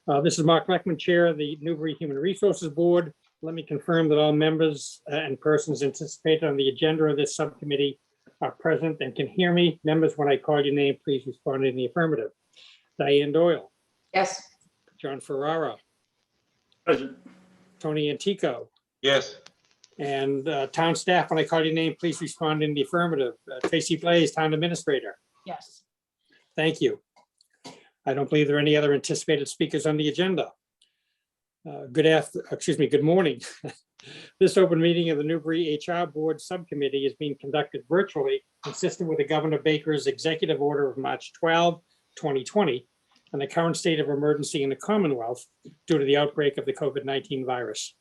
This is Mark Leckman, Chair of the Newbury Human Resources Board. Let me confirm that all members and persons anticipated on the agenda of this subcommittee are present and can hear me. Members, when I call your name, please respond in the affirmative. Diane Doyle. Yes. John Ferrara. Present. Tony Antico. Yes. And town staff, when I call your name, please respond in the affirmative. Tracy Blaze, Town Administrator. Yes. Thank you. I don't believe there are any other anticipated speakers on the agenda. Good morning. This open meeting of the Newbury HR Board Subcommittee is being conducted virtually, consistent with the Governor Baker's executive order of March 12, 2020, and the current state of emergency in the Commonwealth due to the outbreak of the COVID-19 virus.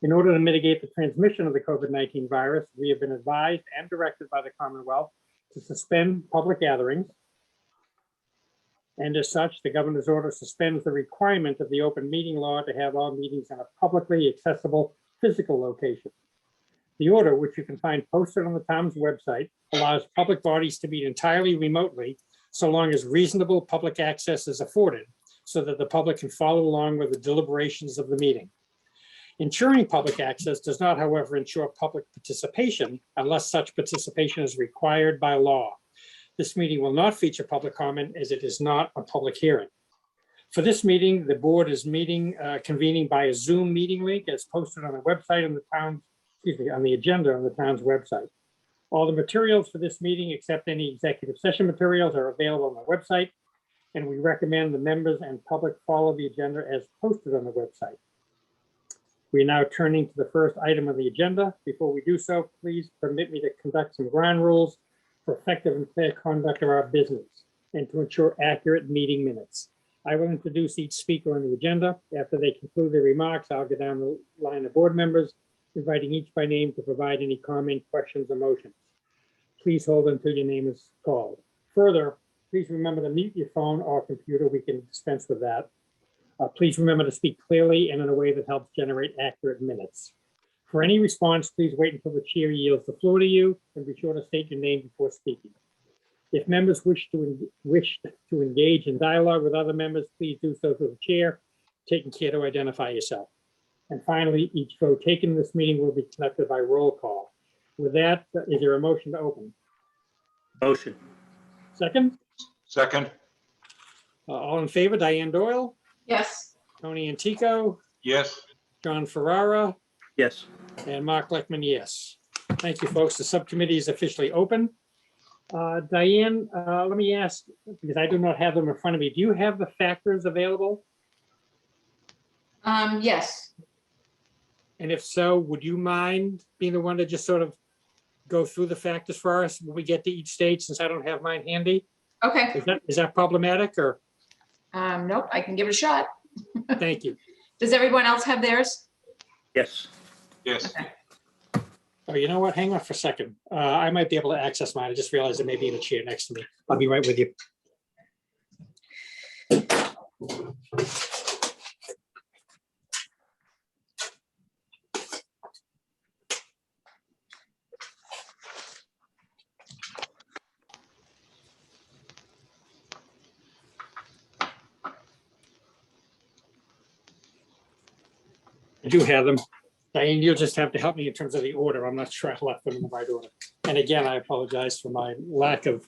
In order to mitigate the transmission of the COVID-19 virus, we have been advised and directed by the Commonwealth to suspend public gatherings. And as such, the governor's order suspends the requirement of the open meeting law to have all meetings in a publicly accessible physical location. The order, which you can find posted on the town's website, allows public bodies to meet entirely remotely so long as reasonable public access is afforded so that the public can follow along with the deliberations of the meeting. Ensuring public access does not, however, ensure public participation unless such participation is required by law. This meeting will not feature public comment as it is not a public hearing. For this meeting, the board is convening by a Zoom meeting link as posted on the website on the town's, on the agenda on the town's website. All the materials for this meeting, except any executive session materials, are available on the website, and we recommend the members and public follow the agenda as posted on the website. We are now turning to the first item of the agenda. Before we do so, please permit me to conduct some ground rules for effective and fair conduct of our business and to ensure accurate meeting minutes. I will introduce each speaker on the agenda. After they conclude their remarks, I'll go down the line of board members, inviting each by name to provide any comment, questions, or motions. Please hold until your name is called. Further, please remember to mute your phone or computer. We can dispense with that. Please remember to speak clearly and in a way that helps generate accurate minutes. For any response, please wait until the chair yields the floor to you, and be sure to state your name before speaking. If members wish to engage in dialogue with other members, please do so through the chair, taking care to identify yourself. And finally, each vote taken in this meeting will be conducted by roll call. With that, is there a motion to open? Motion. Second? Second. All in favor, Diane Doyle, Yes. Tony Antico, Yes. John Ferrara, Yes. and Mark Leckman, yes. Thank you, folks. The subcommittee is officially open. Diane, let me ask, because I do not have them in front of me, do you have the factors available? Yes. And if so, would you mind being the one to just sort of go through the factors for us when we get to each stage, since I don't have mine handy? Okay. Is that problematic, or? Nope, I can give it a shot. Thank you. Does everyone else have theirs? Yes. Yes. Okay. Oh, you know what? Hang on for a second. I might be able to access mine. I just realized it may be in the chair next to me. I'll be right with you. I do have them. Diane, you'll just have to help me in terms of the order. I'm not sure I left them in the right order. And again, I apologize for my lack of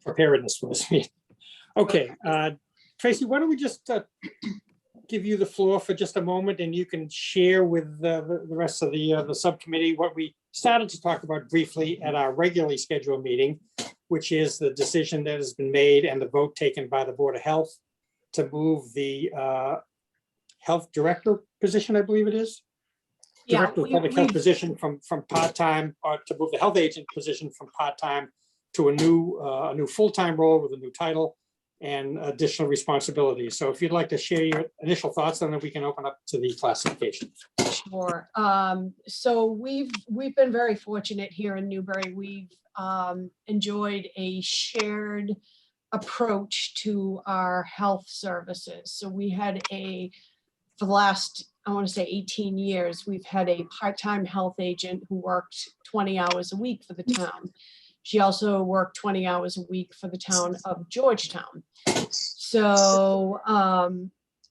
preparedness for this meeting. Okay, Tracy, why don't we just give you the floor for just a moment, and you can share with the rest of the subcommittee what we started to talk about briefly at our regularly scheduled meeting, which is the decision that has been made and the vote taken by the Board of Health to move the health director position, I believe it is. Yeah, Director of Public Health position from part-time, or to move the health agent position from part-time to a new full-time role with a new title and additional responsibilities. So if you'd like to share your initial thoughts, then we can open up to the classification. Sure. So we've been very fortunate here in Newbury. We've enjoyed a shared approach to our health services. So we had for the last I want to say 18 years, we've had a part-time health agent who worked 20 hours a week for the town. She also worked 20 hours a week for the town of Georgetown. So,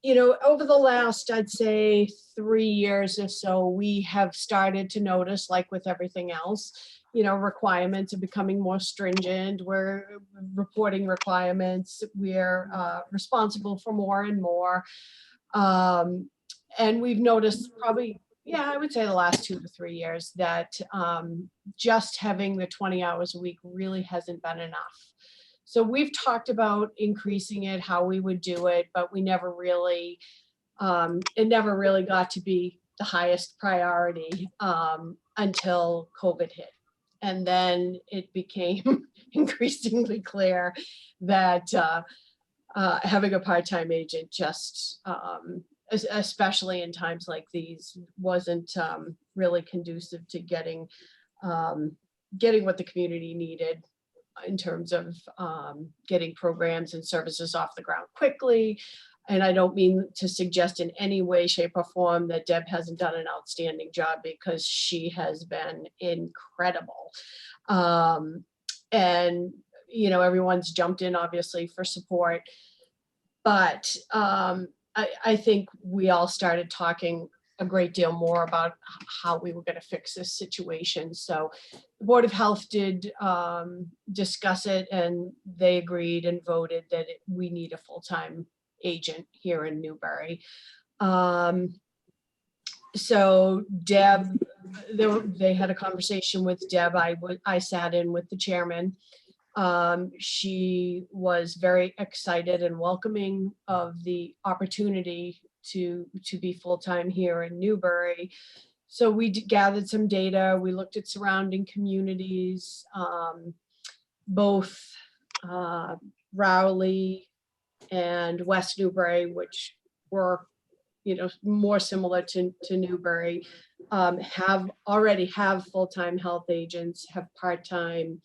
you know, over the last, I'd say 3 years or so, we have started to notice, like with everything else, you know, requirements are becoming more stringent. We're reporting requirements. We're responsible for more and more. And we've noticed probably, yeah, I would say the last 2 to 3 years that just having the 20 hours a week really hasn't been enough. So we've talked about increasing it, how we would do it, but we never really, it never really got to be the highest priority until COVID hit. And then it became increasingly clear that having a part-time agent just, especially in times like these, wasn't really conducive to getting what the community needed in terms of getting programs and services off the ground quickly. And I don't mean to suggest in any way, shape, or form that Deb hasn't done an outstanding job, because she has been incredible. And, you know, everyone's jumped in obviously for support. But I think we all started talking a great deal more about how we were going to fix this situation. So the Board of Health did discuss it, and they agreed and voted that we need a full-time agent here in Newbury. So Deb, they had a conversation with Deb. I sat in with the chairman. She was very excited and welcoming of the opportunity to be full-time here in Newbury. So we gathered some data. We looked at surrounding communities, both Rowley and West Newbury, which were, you know, more similar to Newbury, already have full-time health agents, have part-time,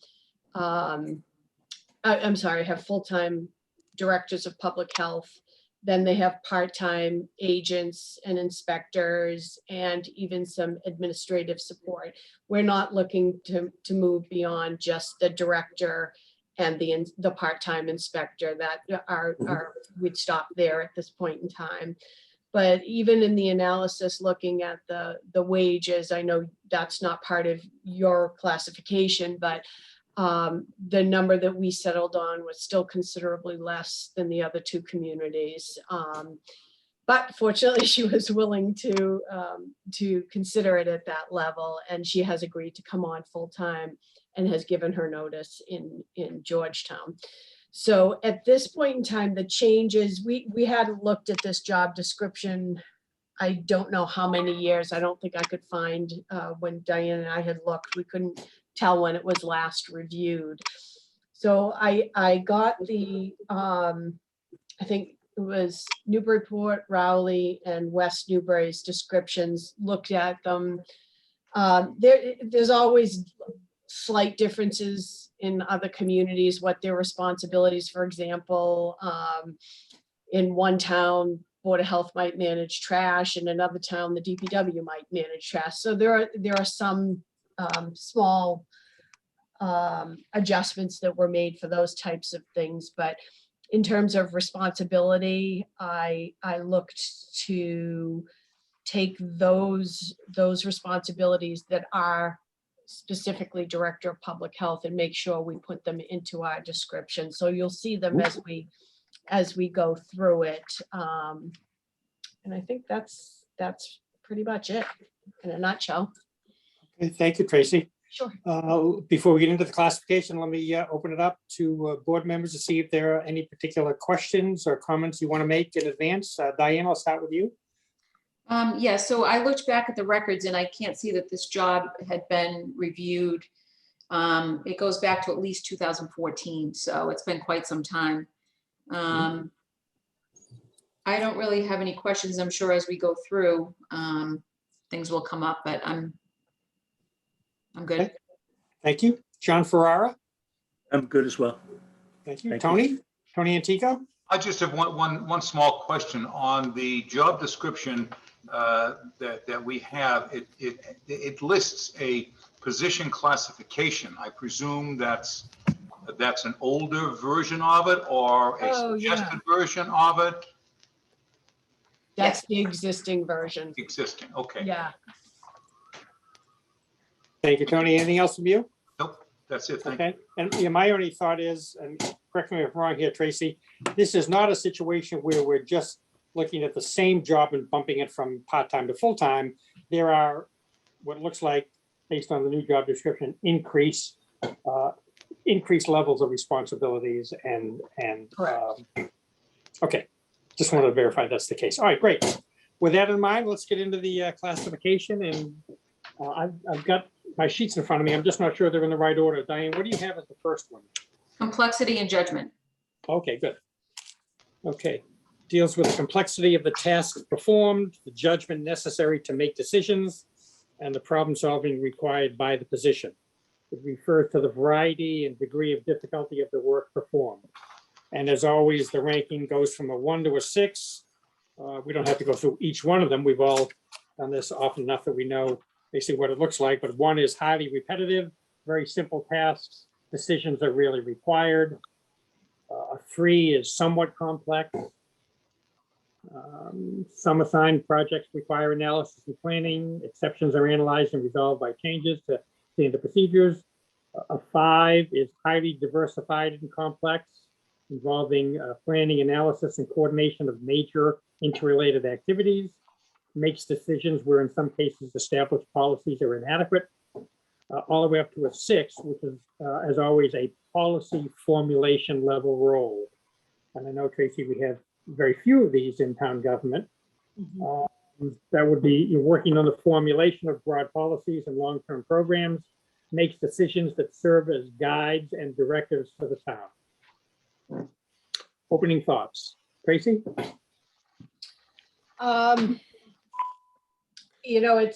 I'm sorry, have full-time directors of public health. Then they have part-time agents and inspectors and even some administrative support. We're not looking to move beyond just the director and the part-time inspector. That we'd stop there at this point in time. But even in the analysis, looking at the wages, I know that's not part of your classification, but the number that we settled on was still considerably less than the other two communities. But fortunately, she was willing to consider it at that level, and she has agreed to come on full time and has given her notice in Georgetown. So at this point in time, the changes, we had looked at this job description, I don't know how many years. I don't think I could find when Diane and I had looked, we couldn't tell when it was last reviewed. So I got the, I think it was Newburyport, Rowley, and West Newbury's descriptions, looked at them. There's always slight differences in other communities, what their responsibilities, for example, in one town, Board of Health might manage trash, and another town, the DPW might manage trash. So there are some small adjustments that were made for those types of things. But in terms of responsibility, I looked to take those responsibilities that are specifically Director of Public Health and make sure we put them into our description. So you'll see them as we go through it. And I think that's pretty much it in a nutshell. Okay, thank you, Tracy. Sure. Before we get into the classification, let me open it up to board members to see if there are any particular questions or comments you want to make in advance. Diane, I'll start with you. Yeah, so I looked back at the records and I can't see that this job had been reviewed. It goes back to at least 2014, so it's been quite some time. I don't really have any questions. I'm sure as we go through, things will come up, but I'm good. Okay. Thank you. John Ferrara. I'm good as well. Thank you. Thank Tony Antico. I just have one small question on the job description. that we have, it lists a position classification. I presume that's an older version of it or a Oh, yeah. suggested version of it? That's the existing version. Existing, okay. Yeah. Thank you, Tony. Anything else from you? Nope, that's it, thank you. Okay, and yeah, my only thought is, and correct me if I'm wrong here, Tracy, this is not a situation where we're just looking at the same job and bumping it from part-time to full-time. There are what looks like, based on the new job description, increased levels of responsibilities and. Correct. Okay, just wanted to verify that's the case. All right, great. With that in mind, let's get into the classification, and I've got my sheets in front of me. I'm just not sure they're in the right order. Diane, what do you have as the first one? Complexity and judgment. Okay, good. Okay, deals with the complexity of the tasks performed, the judgment necessary to make decisions, and the problem solving required by the position. It refers to the variety and degree of difficulty of the work performed. And as always, the ranking goes from a 1 to a 6. We don't have to go through each one of them. We've all done this often enough that we know basically what it looks like, but 1 is highly repetitive, very simple tasks. Decisions are really required. 3 is somewhat complex. Some assigned projects require analysis and planning. Exceptions are analyzed and resolved by changes to standard procedures. A 5 is highly diversified and complex, involving planning, analysis, and coordination of major interrelated activities. Makes decisions where in some cases established policies are inadequate. All the way up to a 6, which is, as always, a policy formulation level role. And I know, Tracy, we have very few of these in town government. That would be you're working on the formulation of broad policies and long-term programs, makes decisions that serve as guides and directives for the town. Opening thoughts, Tracy? You know,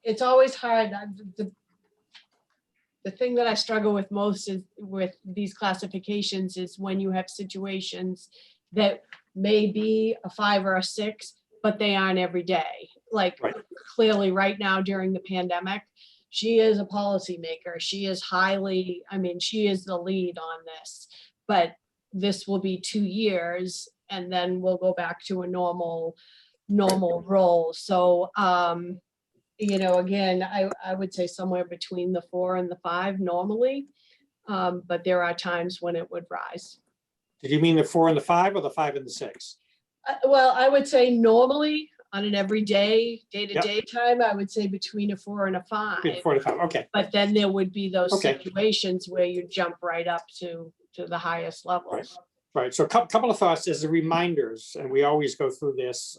it's always hard. The thing that I struggle with most is with these classifications is when you have situations that may be a 5 or a 6, but they aren't every day. Like Right. Clearly right now during the pandemic, she is a policymaker. She is highly, I mean, she is the lead on this, but this will be 2 years and then we'll go back to a normal role. So, you know, again, I would say somewhere between the 4 and the 5 normally, but there are times when it would rise. Did you mean the 4 and the 5 or the 5 and the 6? Well, I would say normally on an everyday, day-to-day time, I would say between a 4 and a 5. 4 to 5, okay. But then there would be those Okay. situations where you jump right up to the highest levels. Right, so a couple of thoughts as reminders, and we always go through this.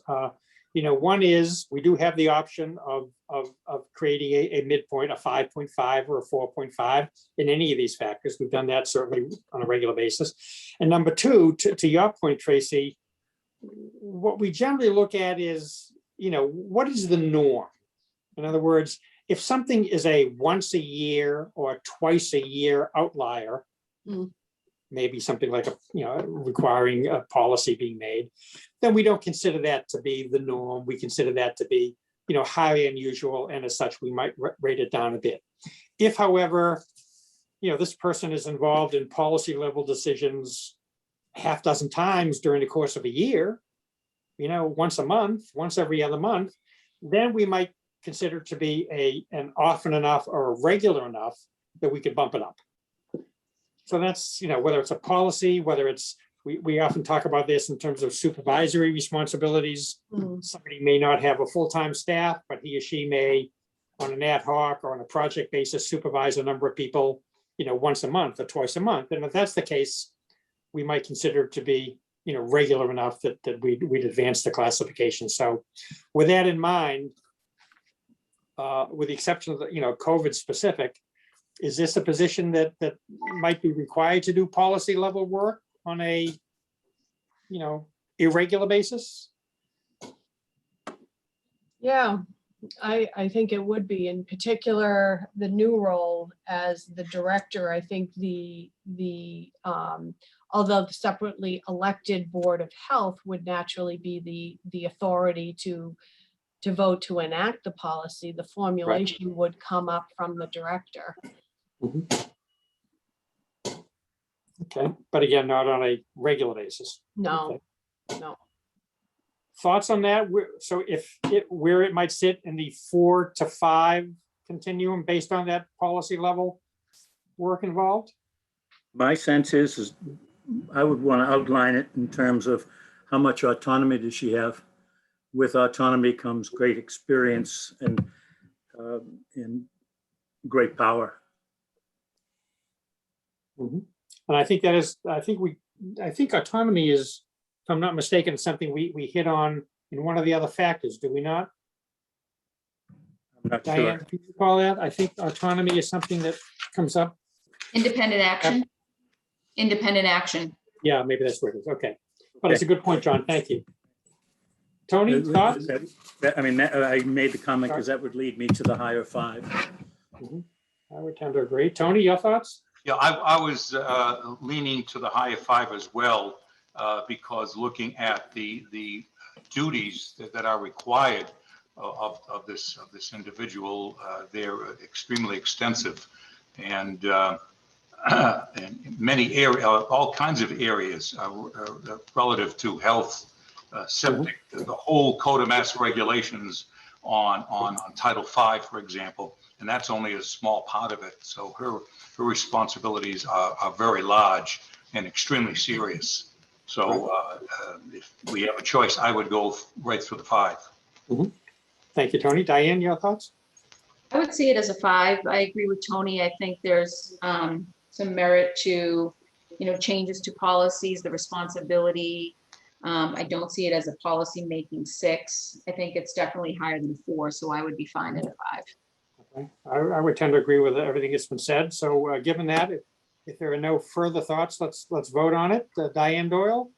You know, one is we do have the option of creating a midpoint, a 5.5 or a 4.5 in any of these factors. We've done that certainly on a regular basis. And number 2, to your point, Tracy, what we generally look at is, you know, what is the norm? In other words, if something is a once a year or twice a year outlier, maybe something like requiring a policy being made, then we don't consider that to be the norm. We consider that to be, highly unusual, and as such, we might rate it down a bit. If, however, this person is involved in policy level decisions half dozen times during the course of a year, once a month, once every other month, then we might consider it to be an often enough or regular enough that we could bump it up. So that's, whether it's a policy, whether it's, we often talk about this in terms of supervisory responsibilities. Somebody may not have a full-time staff, but he or she may, on an ad hoc or on a project basis, supervise a number of people, once a month or twice a month. And if that's the case, we might consider it to be, regular enough that we'd advance the classification. So with that in mind, with the exception of the, COVID specific, is this a position that might be required to do policy level work on a, irregular basis? Yeah, I think it would be. In particular, the new role as the director, I think although the separately elected Board of Health would naturally be the authority to to vote to enact the policy, the formulation would come up from the director. Mhm. Okay, but again, not on a regular basis. No, Okay. no. Thoughts on that? So if where it might sit in the 4 to 5 continuum based on that policy level work involved? My sense is I would want to outline it in terms of how much autonomy does she have? With autonomy comes great experience and great power. Mhm. And I think that is, I think autonomy is, if I'm not mistaken, something we hit on in one of the other factors, do we not? I'm not Diane, sure. do you recall that? I think autonomy is something that comes up. Independent action. Independent action. Yeah, maybe that's where it is. Okay. But it's a good point, John. Thank you. Tony, thoughts? I made the comment because that would lead me to the higher 5. Mhm. I would tend to agree. Tony, your thoughts? Yeah, I was leaning to the higher 5 as well, because looking at the duties that are required of this individual, they're extremely extensive, and in many areas, all kinds of areas relative to health, septic, the whole code of master regulations on Title V, for example, and that's only a small part of it. So her responsibilities are very large and extremely serious. So if we have a choice, I would go right through the 5. Thank you, Tony. Diane, your thoughts? I would see it as a 5. I agree with Tony. I think there's some merit to, changes to policies, the responsibility. I don't see it as a policy making 6. I think it's definitely higher than 4, so I would be fine at a 5. Okay. I would tend to agree with everything that's been said. So given that, if there are no further thoughts, let's vote on it. Diane Doyle,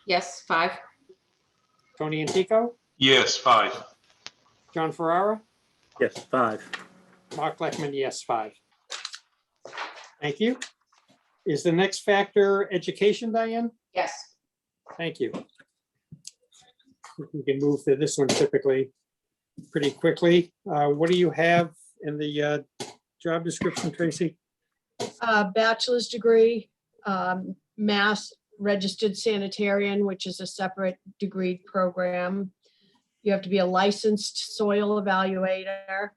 Yes, 5. Tony Antico, Yes, 5. John Ferrara, Yes, 5. Mark Leckman, yes, 5. Thank you. Is the next factor education, Diane? Yes. Thank you. We can move to this one typically pretty quickly. What do you have in the job description, Tracy? Bachelor's degree, Mass Registered Sanitarian, which is a separate degree program. You have to be a licensed soil evaluator,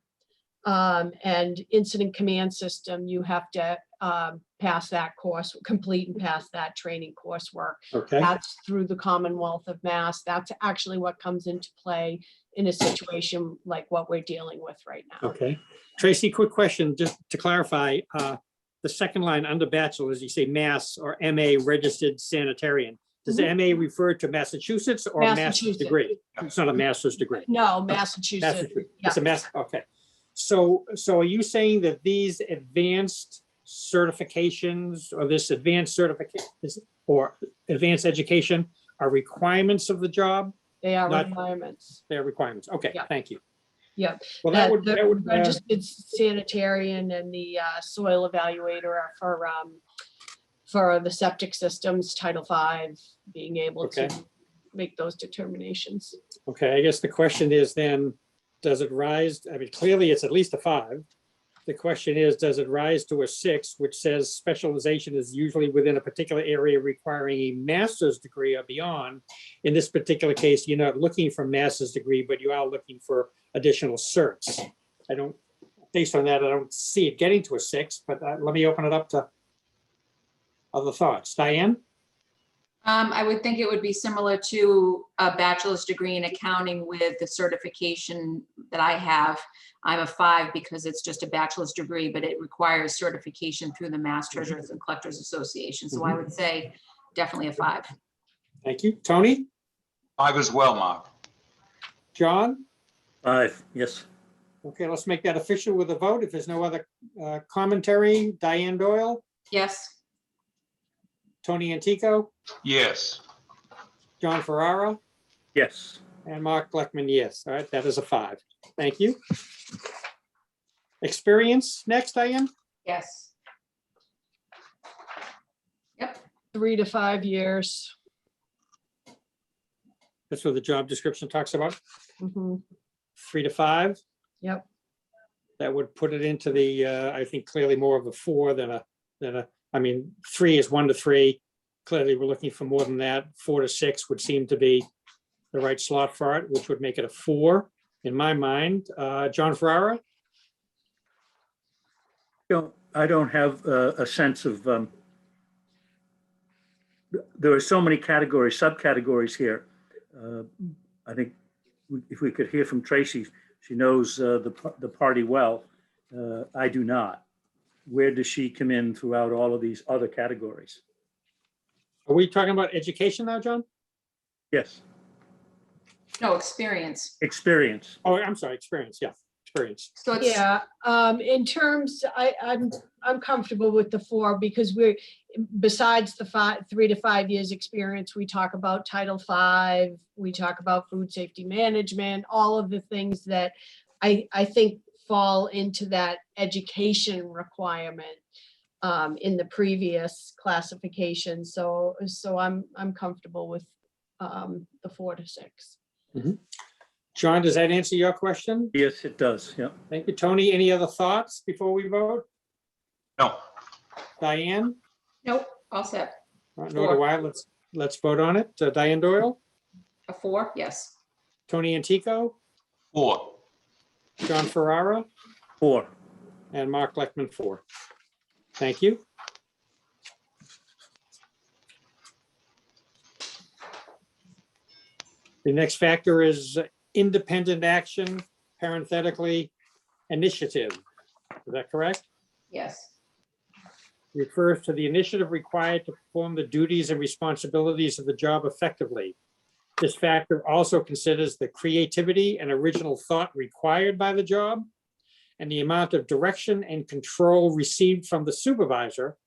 and incident command system. You have to pass that course, complete and pass that training coursework. Okay. That's through the Commonwealth of Mass. That's actually what comes into play in a situation like what we're dealing with right now. Okay. Tracy, quick question, just to clarify, the second line under bachelor's, you say Mass or MA Registered Sanitarian. Does the MA refer to Massachusetts or master's Massachusetts. degree? It's not a master's degree. No, Massachusetts. It's a mass, okay. So are you saying that these advanced certifications or this advanced certification or advanced education are requirements of the job? They are Not- requirements. They're requirements. Okay, Yeah. thank you. Yeah. Well, that The would, registered sanitarian and the soil evaluator are for the septic systems, Title V, being able to Okay. make those determinations. okay, I guess the question is then, does it rise? I mean, clearly it's at least a 5. The question is, does it rise to a 6, which says specialization is usually within a particular area requiring a master's degree or beyond? In this particular case, you're not looking for master's degree, but you are looking for additional certs. Based on that, I don't see it getting to a 6, but let me open it up to other thoughts. Diane? I would think it would be similar to a bachelor's degree in accounting with the certification that I have. I'm a 5 because it's just a bachelor's degree, but it requires certification through the Mass Treasurers and Collectors Association. So I would say definitely a 5. Thank you. Tony? 5 as well, Mark. John? 5, yes. Okay, let's make that official with a vote. If there's no other commentary, Diane Doyle, Yes. Tony Antico, Yes. John Ferrara, Yes. and Mark Bleckman, yes. All right, that is a 5. Thank you. Experience next, Diane? Yes. Yep. 3 to 5 years. That's what the job description talks about. Mhm. 3 to 5. Yep. That would put it into the, I think clearly more of a 4 than a, I mean, 3 is 1 to 3. Clearly, we're looking for more than that. 4 to 6 would seem to be the right slot for it, which would make it a 4 in my mind. John Ferrara? I don't have a sense of, there are so many categories, subcategories here. I think if we could hear from Tracy, she knows the party well. I do not. Where does she come in throughout all of these other categories? Are we talking about education now, John? Yes, No, experience. experience. Oh, I'm sorry, experience, yeah, experience. So it's, Yeah, in terms, I'm comfortable with the 4 because besides the 3 to 5 years experience, we talk about Title V, we talk about food safety management, all of the things that I think fall into that education requirement in the previous classification. So I'm comfortable with the 4 to 6. John, does that answer your question? Yes, it does, yeah. Thank you. Tony, any other thoughts before we vote? No, Diane? nope, all set. Nor do I. Let's vote on it. Diane Doyle, A 4, yes. Tony Antico, 4. John Ferrara, 4. and Mark Leckman, 4. Thank you. The next factor is independent action, parenthetically, initiative. Is that correct? Yes. Refers to the initiative required to perform the duties and responsibilities of the job effectively. This factor also considers the creativity and original thought required by the job and the amount of direction and control received from the supervisor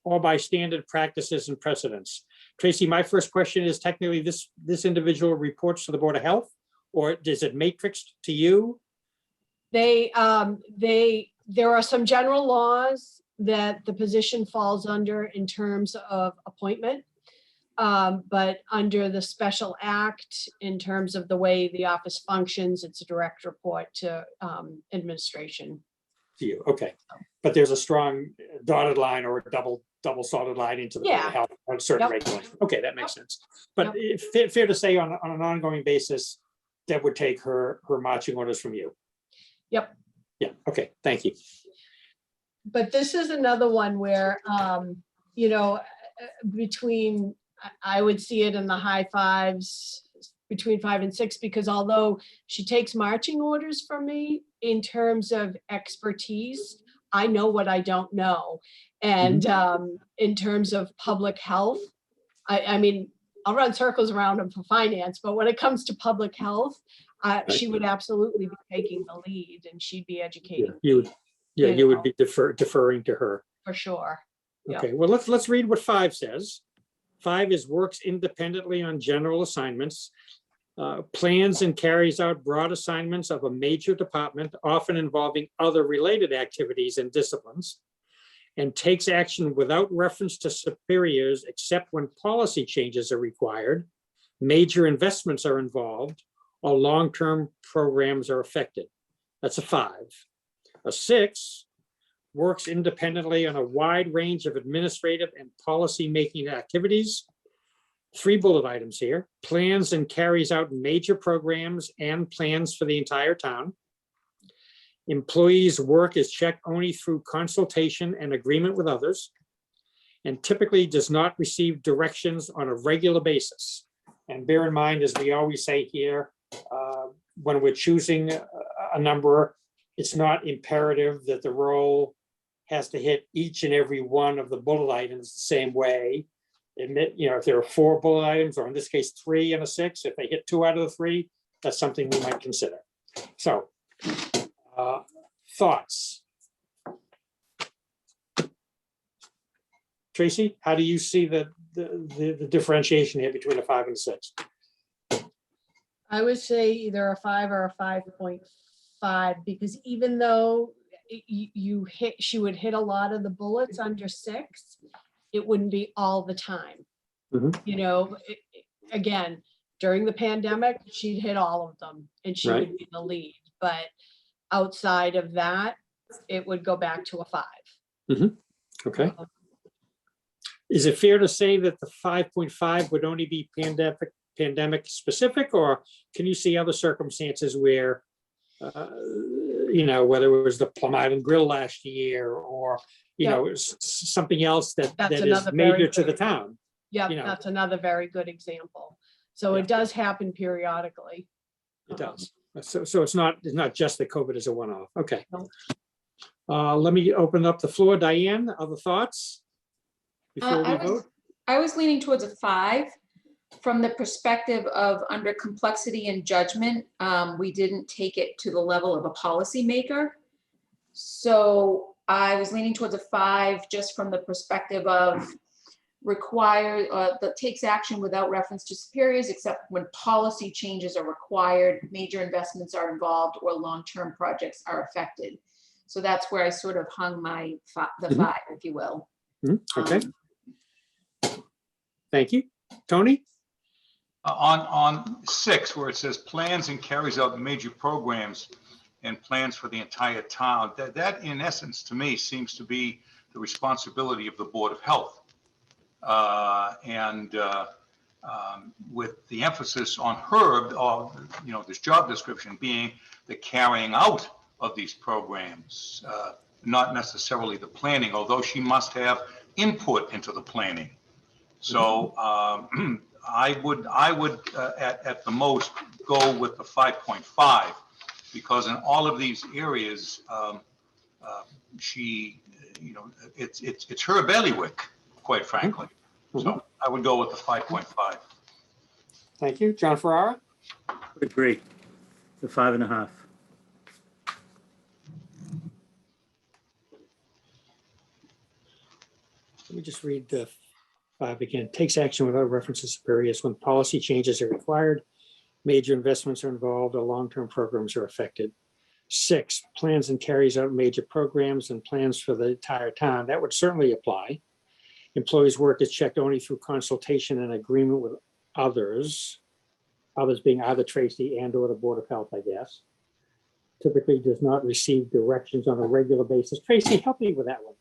or by standard practices and precedents. Tracy, my first question is technically this individual reports to the Board of Health, or is it matrixed to you? There are some general laws that the position falls under in terms of appointment. But under the special act, in terms of the way the office functions, it's a direct report to administration. To you, okay. But there's a strong dotted line or a double solid line into the Board of Yeah. Health on certain Yep. regulations. Okay, that makes sense. But fair to say on an ongoing basis, Deb would take her marching orders from you. Yep. Yeah, okay, thank you. But this is another one where, between, I would see it in the high 5s, between 5 and 6, because although she takes marching orders from me, in terms of expertise, I know what I don't know. And in terms of public health, I mean, I'll run circles around them for finance, but when it comes to public health, she would absolutely be taking the lead and she'd be educating. You would be deferring to her. For sure. Yeah. Okay, well, let's read what 5 says. 5 is works independently on general assignments, plans and carries out broad assignments of a major department, often involving other related activities and disciplines, and takes action without reference to superiors except when policy changes are required, major investments are involved, or long-term programs are affected. That's a 5. A 6 works independently on a wide range of administrative and policy-making activities. 3 bullet items here: plans and carries out major programs and plans for the entire town. Employees' work is checked only through consultation and agreement with others, and typically does not receive directions on a regular basis. And bear in mind, as we always say here, when we're choosing a number, it's not imperative that the role has to hit each and every one of the bullet items the same way. If there are 4 bullet items, or in this case, 3 and a 6, if they hit 2 out of the 3, that's something we might consider. So, thoughts? Tracy, how do you see the differentiation here between a 5 and a 6? I would say either a 5 or a 5.5, because even though she would hit a lot of the bullets under 6, it wouldn't be all the time. Mhm. Again, During the pandemic, she'd hit all of them and she Right. would be the lead. But outside of that, it would go back to a 5. Okay. Is it fair to say that the 5.5 would only be pandemic specific, or can you see other circumstances where, whether it was the Plum Island Grill last year, or, Yeah. something else that That's is another very major to the good- town? Yeah, You know. that's another very good example. So Yeah. it does happen periodically. It does. So it's not just that COVID is a one-off. Okay. No. Let me open up the floor. Diane, other thoughts? Before we vote? I was leaning towards a 5 from the perspective of under complexity and judgment. We didn't take it to the level of a policymaker. So I was leaning towards a 5 just from the perspective of that takes action without reference to superiors, except when policy changes are required, major investments are involved, or long-term projects are affected. So that's where I sort of hung the 5, if you will. Okay. Thank you. Tony? On 6, where it says plans and carries out major programs and plans for the entire town, that in essence, to me, seems to be the responsibility of the Board of Health. With the emphasis on Herb, this job description being the carrying out of these programs, not necessarily the planning, although she must have input into the planning. So I would at the most go with the 5.5, because in all of these areas, she, it's her bailiwick, quite frankly. So I would go with the 5.5. Thank you. John Ferrara? Would agree. The 5.5. Let me just read the 5 again. Takes action without reference to superiors when policy changes are required, major investments are involved, or long-term programs are affected. 6, plans and carries out major programs and plans for the entire town. That would certainly apply. Employees' work is checked only through consultation and agreement with others being either Tracy and or the Board of Health, I guess. Typically does not receive directions on a regular basis. Tracy, help me with that one.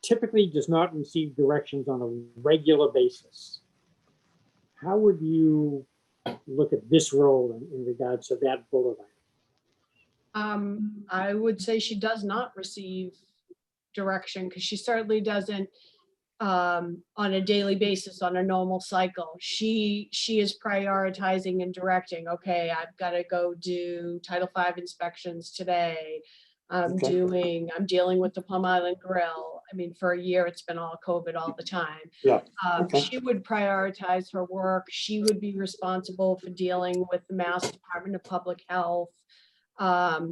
Typically does not receive directions on a regular basis. How would you look at this role in regards to that bullet item? I would say she does not receive direction, because she certainly doesn't on a daily basis, on a normal cycle. She is prioritizing and directing. Okay, I've got to go do Title V inspections today. I'm dealing with the Plum Island Grill. I mean, for a year, it's been all COVID all the time. Yeah. Okay. She would prioritize her work. She would be responsible for dealing with the Mass Department of Public Health.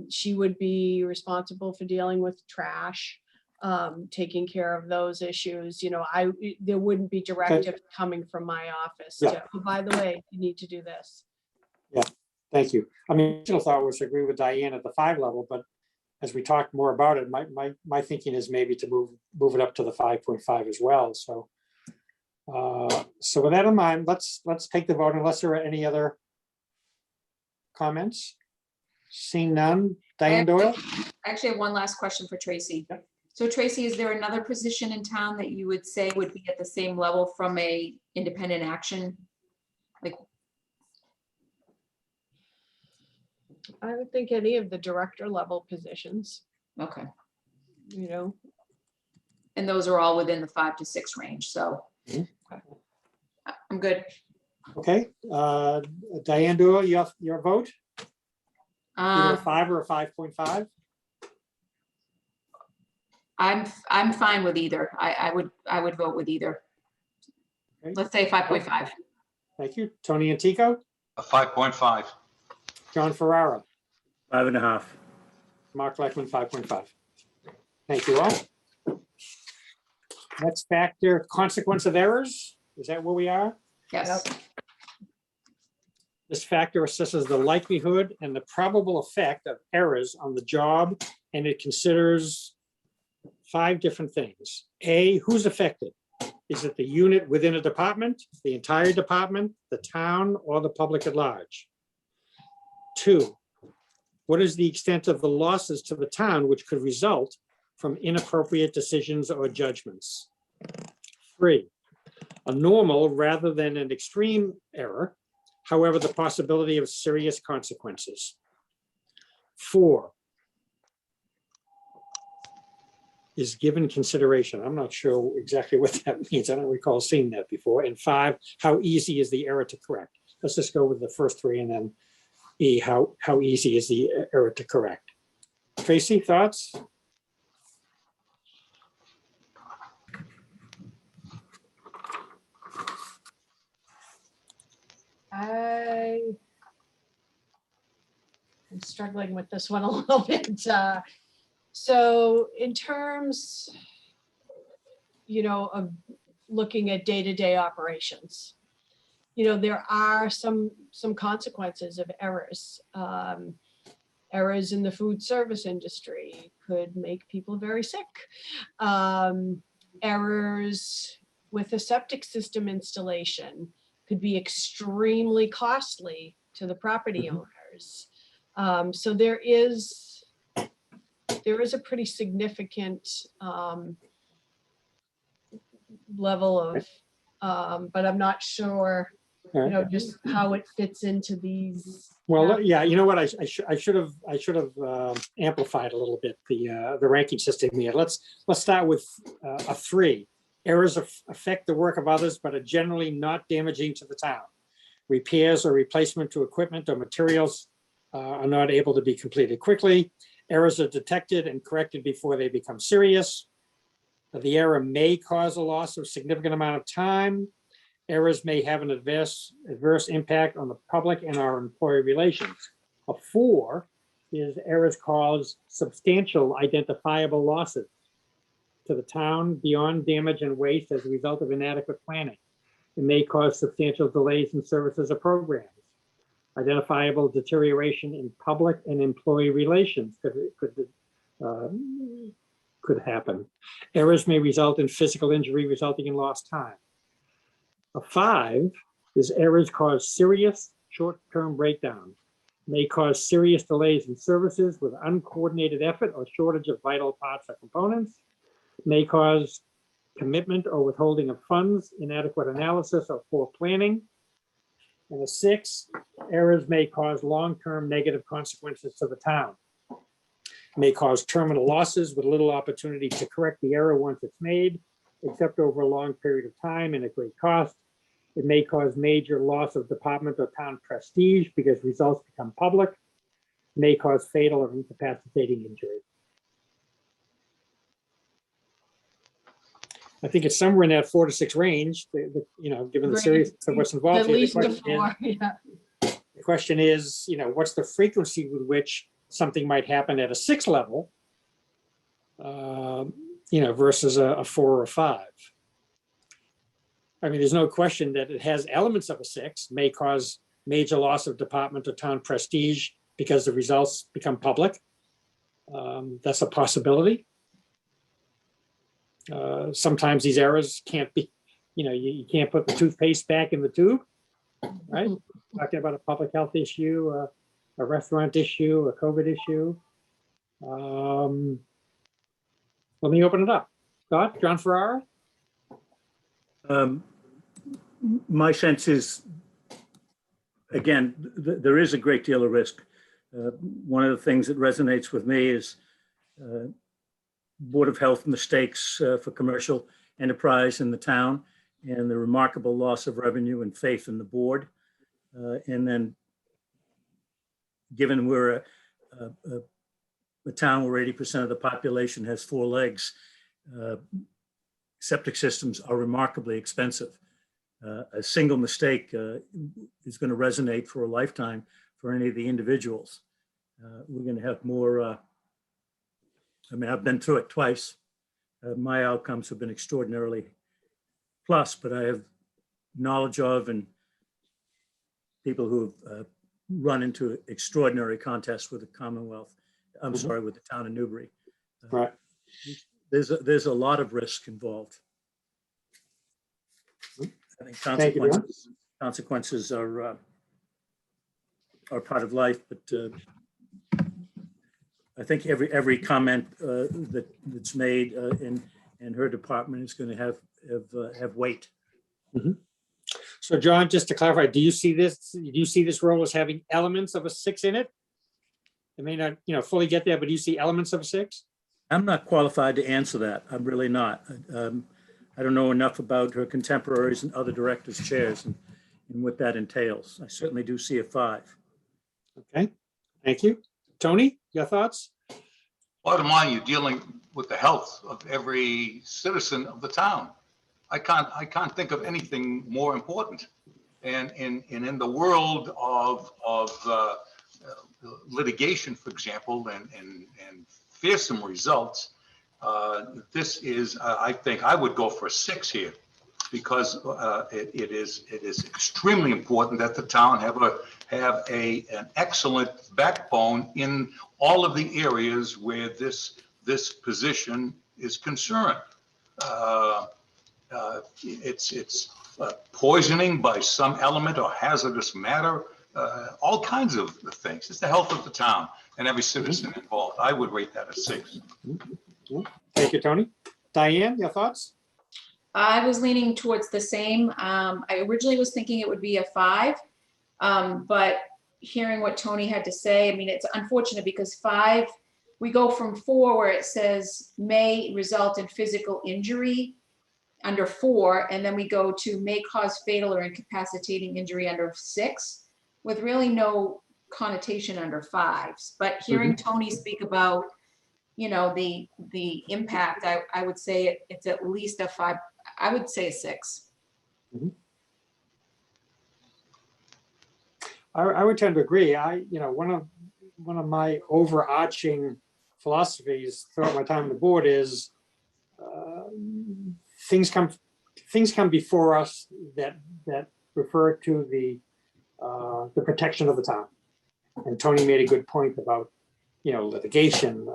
She would be responsible for dealing with trash, taking care of those issues. There wouldn't be directives coming from my office. Yeah. Oh, by the way, you need to do this. Thank you. I mean, original thought was to agree with Diane at the 5 level, but as we talk more about it, my thinking is maybe to move it up to the 5.5 as well. So, so with that in mind, let's take the vote unless there are any other comments. Seeing none, Diane Doyle. I actually have one last question for Tracy. So Tracy, is there another position in town that you would say would be at the same level from a independent action? Like, I would think any of the director level positions, okay. And those are all within the 5 to 6 range, so. I'm good. Okay, Diane Doyle, your vote? Either a 5 or a 5.5? I'm fine with either. I would vote with either. Okay. Let's say 5.5. Thank you. Tony Antico? A 5.5. John Ferrara? 5.5. Mark Leckman, 5.5. Thank you all. Next factor, consequence of errors. Is that where we are? Yes. This factor assesses the likelihood and the probable effect of errors on the job, and it considers 5 different things. A, who's affected? Is it the unit within a department, the entire department, the town, or the public at large? 2, what is the extent of the losses to the town which could result from inappropriate decisions or judgments? 3, a normal rather than an extreme error, however, the possibility of serious consequences. 4, is given consideration. I'm not sure exactly what that means. I don't recall seeing that before. And 5, how easy is the error to correct? Let's just go with the first 3 and then E, how easy is the error to correct? Tracy, thoughts? I'm struggling with this one a little bit. So in terms, of looking at day-to-day operations, there are some consequences of errors. Errors in the food service industry could make people very sick. Errors with a septic system installation could be extremely costly to the property owners. So there is a pretty significant level of, but I'm not sure, All right. just how it fits into these. Well, yeah, you know what? I should have amplified a little bit the ranking system here. Let's start with a 3. Errors affect the work of others, but are generally not damaging to the town. Repairs or replacement to equipment or materials are not able to be completed quickly. Errors are detected and corrected before they become serious. The error may cause a loss of significant amount of time. Errors may have an adverse impact on the public and our employee relations. A 4 is errors cause substantial identifiable losses to the town beyond damage and waste as a result of inadequate planning. It may cause substantial delays in services or programs. Identifiable deterioration in public and employee relations could happen. Errors may result in physical injury resulting in lost time. A 5 is errors cause serious short-term breakdown, may cause serious delays in services with uncoordinated effort or shortage of vital parts or components, may cause commitment or withholding of funds, inadequate analysis or poor planning. And a 6, errors may cause long-term negative consequences to the town. May cause terminal losses with little opportunity to correct the error once it's made, except over a long period of time and at great cost. It may cause major loss of department or town prestige because results become public. It may cause fatal or incapacitating injury. I think it's somewhere in that 4 to 6 range, given the seriousness of what's involved. At here. least a 4, yeah. The question is, what's the frequency with which something might happen at a 6 level, versus a 4 or a 5. I mean, there's no question that it has elements of a 6, may cause major loss of department or town prestige because the results become public. That's a possibility. Sometimes these errors can't be, you can't put the toothpaste back in the tube, right? Talking about a public health issue, a restaurant issue, a COVID issue. Let me open it up. Scott, John Ferrara? My sense is, again, there is a great deal of risk. One of the things that resonates with me is Board of Health mistakes for commercial enterprise in the town and the remarkable loss of revenue and faith in the board. And then given we're a town where 80% of the population has 4 legs, septic systems are remarkably expensive. A single mistake is going to resonate for a lifetime for any of the individuals. We're going to have more, I've been through it twice. My outcomes have been extraordinarily plus, but I have knowledge of and people who have run into extraordinary contests with the Commonwealth. I'm sorry, with the town of Newbury. Right. There's a lot of risk involved. I think Thank you, John. consequences are part of life, but I think every comment that's made in her department is going to have weight. So John, just to clarify, do you see this role as having elements of a 6 in it? It may not, fully get there, but do you see elements of a 6? I'm not qualified to answer that. I'm really not. I don't know enough about her contemporaries and other directors' chairs and what that entails. I certainly do see a 5. Okay, thank you. Tony, your thoughts? Bottom line, you're dealing with the health of every citizen of the town. I can't think of anything more important. And in the world of litigation, for example, and fearsome results, this is, I think I would go for a 6 here, because it is extremely important that the town have an excellent backbone in all of the areas where this position is concerned. It's poisoning by some element or hazardous matter, all kinds of things. It's the health of the town and every citizen involved. I would rate that a 6. Thank you, Tony. Diane, your thoughts? I was leaning towards the same. I originally was thinking it would be a 5, but hearing what Tony had to say, I mean, it's unfortunate because 5, we go from 4 where it says may result in physical injury under 4, and then we go to may cause fatal or incapacitating injury under 6, with really no connotation under 5s. But hearing Tony speak about, the impact, I would say it's at least a 5. I would say a 6. I would tend to agree. One of my overarching philosophies throughout my time on the board is things come before us that refer to the protection of the town. And Tony made a good point about litigation.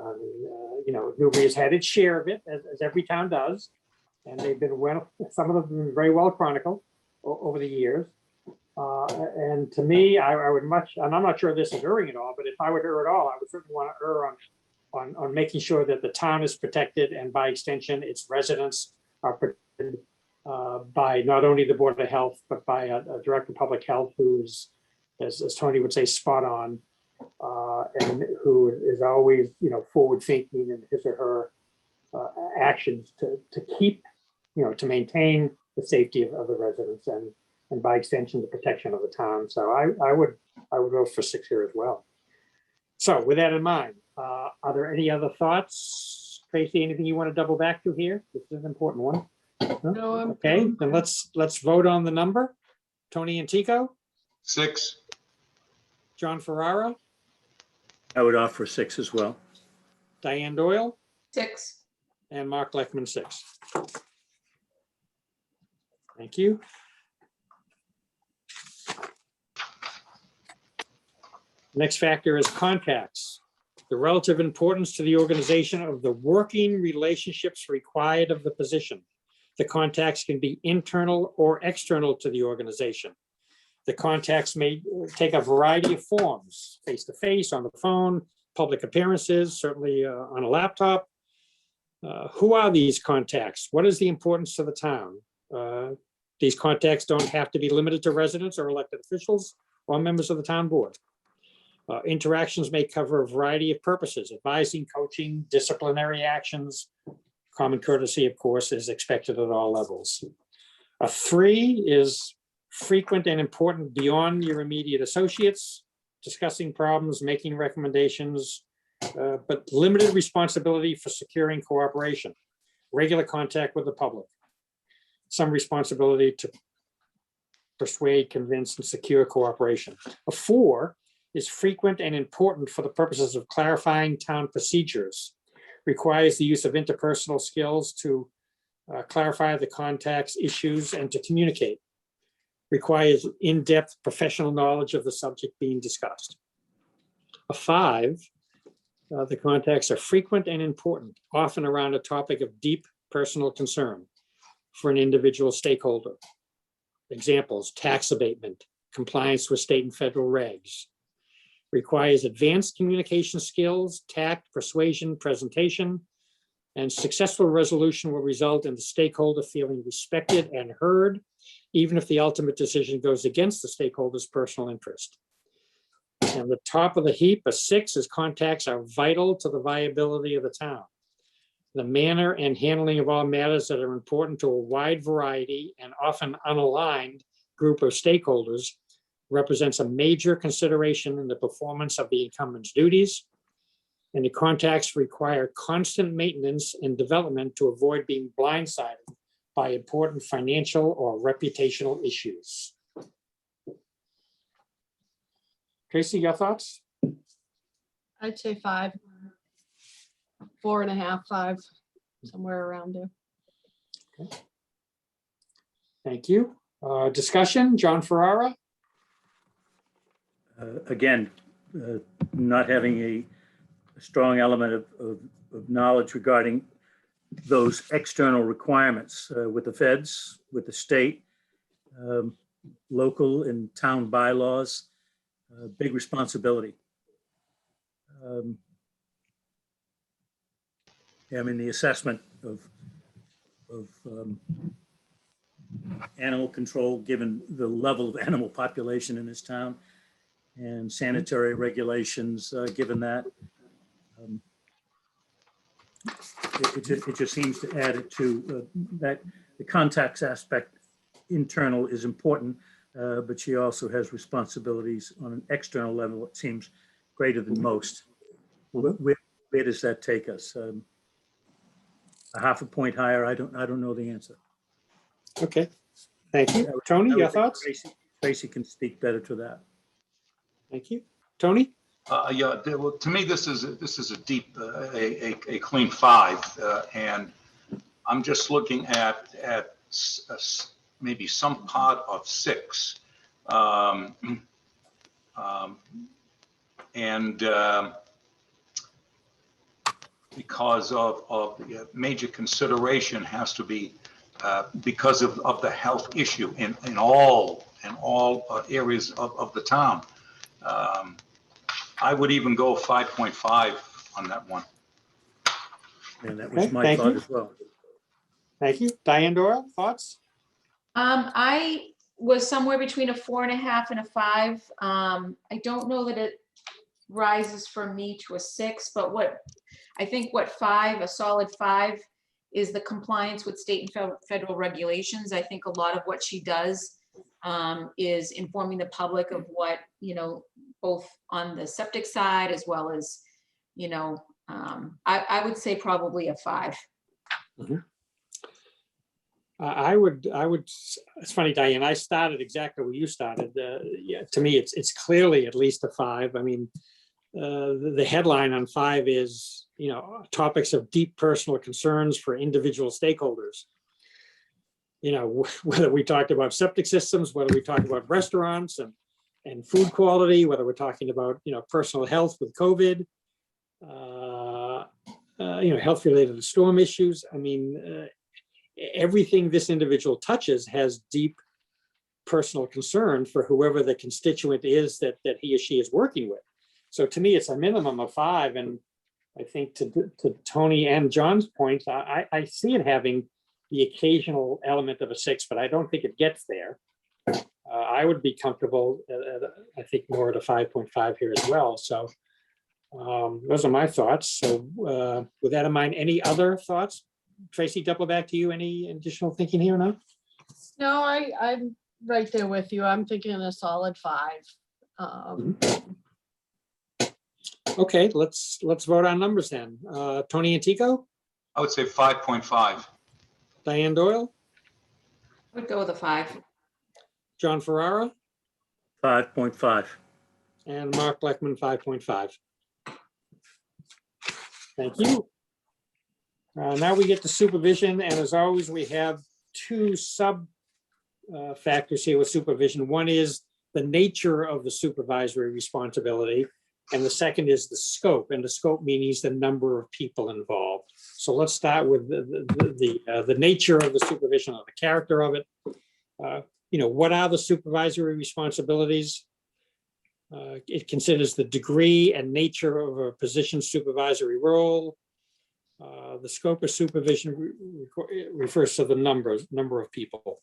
Newbury has had its share of it, as every town does, and they've been some of them have been very well chronicled over the years. And to me, I would and I'm not sure this is erring at all, but if I would err at all, I would certainly want to err on making sure that the town is protected, and by extension, its residents are protected by not only the Board of Health, but by a Director of Public Health who's, as Tony would say, spot on, and who is always, forward thinking in his or her actions to keep, to maintain the safety of the residents and by extension, the protection of the town. So I would go for 6 here as well. So with that in mind, are there any other thoughts? Tracy, anything you want to double back to here? This is an important one. No, I'm Okay, good. then let's vote on the number. Tony Antico, 6. John Ferrara, I would offer a 6 as well. Diane Doyle, 6. and Mark Lechman, 6. Thank you. Next factor is contacts. The relative importance to the organization of the working relationships required of the position. The contacts can be internal or external to the organization. The contacts may take a variety of forms, face-to-face, on the phone, public appearances, certainly on a laptop. Who are these contacts? What is the importance to the town? These contacts don't have to be limited to residents or elected officials or members of the town board. Interactions may cover a variety of purposes: advising, coaching, disciplinary actions. Common courtesy, of course, is expected at all levels. A 3 is frequent and important beyond your immediate associates, discussing problems, making recommendations, but limited responsibility for securing cooperation, regular contact with the public, some responsibility to persuade, convince, and secure cooperation. A 4 is frequent and important for the purposes of clarifying town procedures, requires the use of interpersonal skills to clarify the contact's issues and to communicate, requires in-depth professional knowledge of the subject being discussed. A 5, the contacts are frequent and important, often around a topic of deep personal concern for an individual stakeholder. Examples, tax abatement, compliance with state and federal regs. Requires advanced communication skills, tact, persuasion, presentation, and successful resolution will result in the stakeholder feeling respected and heard, even if the ultimate decision goes against the stakeholder's personal interest. And the top of the heap, a 6, is contacts are vital to the viability of the town. The manner and handling of all matters that are important to a wide variety and often unaligned group of stakeholders represents a major consideration in the performance of the incumbent's duties. And the contacts require constant maintenance and development to avoid being blindsided by important financial or reputational issues. Tracy, your thoughts? I'd say 5, 4.5, 5, somewhere around there. Thank you. Discussion, John Ferrara? Again, not having a strong element of knowledge regarding those external requirements with the feds, with the state, local and town bylaws, big responsibility. I mean, the assessment of animal control, given the level of animal population in this town, and sanitary regulations, given that. It just seems to add it to that the contacts aspect internal is important, but she also has responsibilities on an external level, it seems, greater than most. Where does that take us? A half a point higher? I don't know the answer. Okay, thank you. Tony, your thoughts? Tracy can speak better to that. Thank you. Tony? Yeah, well, to me, this is a deep, a clean 5, and I'm just looking at maybe some part of 6, and because of major consideration has to be because of the health issue in all areas of the town. I would even go 5.5 on that one. And that was Okay, my thank thought you. as well. Thank you. Diane Doyle, thoughts? I was somewhere between a 4.5 and a 5. I don't know that it rises from me to a 6, but I think what 5, a solid 5, is the compliance with state and federal regulations. I think a lot of what she does is informing the public of what, both on the septic side as well as, I would say probably a 5. Mm-hmm. I would, it's funny, Diane, I started exactly where you started. Yeah, to me, it's clearly at least a 5. I mean, the headline on 5 is, topics of deep personal concerns for individual stakeholders. Whether we talked about septic systems, whether we talk about restaurants and food quality, whether we're talking about, personal health with COVID, health related to storm issues. I mean, everything this individual touches has deep personal concern for whoever the constituent is that he or she is working with. So to me, it's a minimum of 5. And I think to Tony and John's points, I see it having the occasional element of a 6, but I don't think it gets there. I would be comfortable, I think, more at a 5.5 here as well. So those are my thoughts. So with that in mind, any other thoughts? Tracy, double back to you. Any additional thinking here or not? No, I'm right there with you. I'm thinking a solid 5. Okay, let's vote on numbers then. Tony Antico, I would say 5.5. Diane Doyle, I would go with a 5. John Ferrara, 5.5. and Mark Blackman, 5.5. Thank you. Now we get to supervision, and as always, we have 2 sub factors here with supervision. One is the nature of the supervisory responsibility, and the second is the scope, and the scope means the number of people involved. So let's start with the nature of the supervision, or the character of it. what are the supervisory responsibilities? It considers the degree and nature of a position's supervisory role. The scope of supervision refers to the number of people.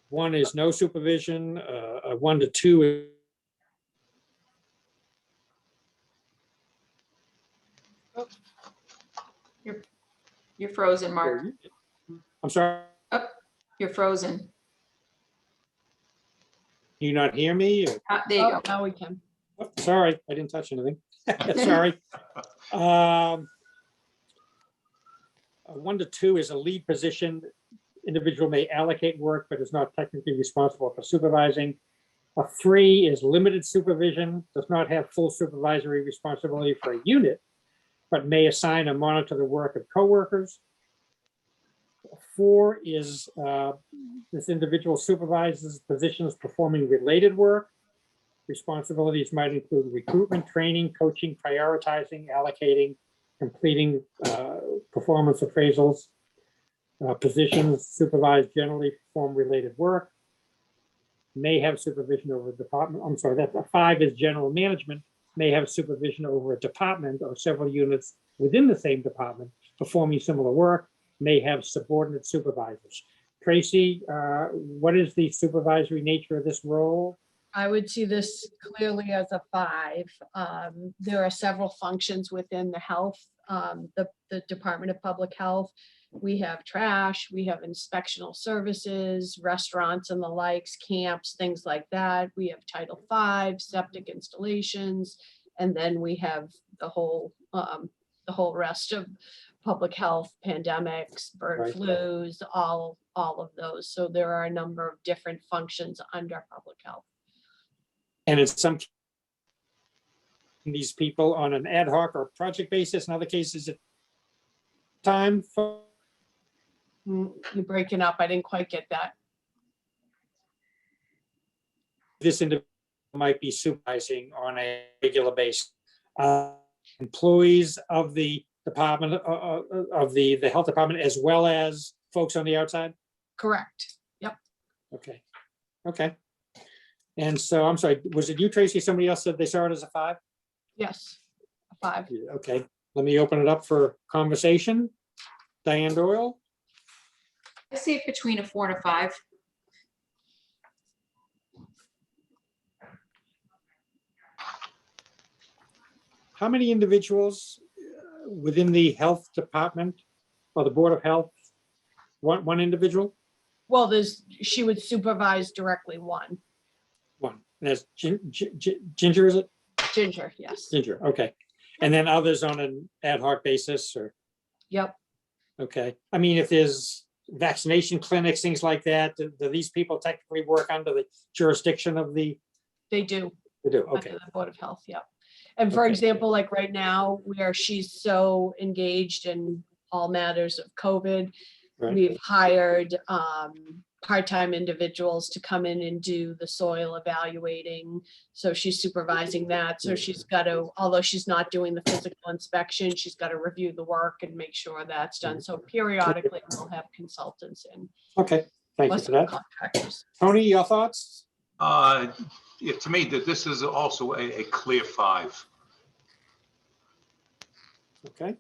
One is no supervision, 1 to 2 is You're frozen, Mark. I'm sorry, You're frozen. can you not hear me? There you Oh, go. now we can. Oh, sorry, I didn't touch anything. Sorry. 1 to 2 is a lead position. Individual may allocate work, but is not technically responsible for supervising. 3 is limited supervision, does not have full supervisory responsibility for a unit, but may assign or monitor the work of coworkers. 4 is this individual supervises positions performing related work. Responsibilities might include recruitment, training, coaching, prioritizing, allocating, completing performance appraisals. Positions supervised generally perform related work. May have supervision over a department. I'm sorry, that 5 is general management, may have supervision over a department or several units within the same department performing similar work, may have subordinate supervisors. Tracy, what is the supervisory nature of this role? I would see this clearly as a 5. There are several functions within the health, the Department of Public Health. We have trash, we have inspectional services, restaurants and the likes, camps, things like that. We have Title V, septic installations, and then we have the whole rest of public health, pandemics, bird Right. flus, all of those. So there are a number of different functions under public health. And in some these people on an ad hoc or project basis, in other cases, time for You're breaking up. I didn't quite get that. this individual might be supervising on a regular basis. Employees of the department, of the health department, as well as folks on the outside? Correct. Yep. Okay, okay. And so, I'm sorry, was it you, Tracy? Somebody else said they saw it as a 5? Yes. A 5. Okay, let me open it up for conversation. Diane Doyle? I see it between a 4 and a 5. How many individuals within the health department or the Board of Health? One individual? Well, she would supervise directly one. One. That's Ginger, is it? Ginger, yes. Ginger, okay. And then others on an ad hoc basis, or, Yep. okay. I mean, if there's vaccination clinics, things like that, do these people technically work under the jurisdiction of the? They do. They do, Under okay. the Board of Health, yep. And for Okay. example, like right now, where she's so engaged in all matters of COVID, Right. we've hired part-time individuals to come in and do the soil evaluating. So she's supervising that. So she's got to, although she's not doing the physical inspection, she's got to review the work and make sure that's done. So periodically we'll have consultants in. Okay, thank you plus for that. contractors. Tony, your thoughts? Yeah, to me, that this is also a clear 5. Okay.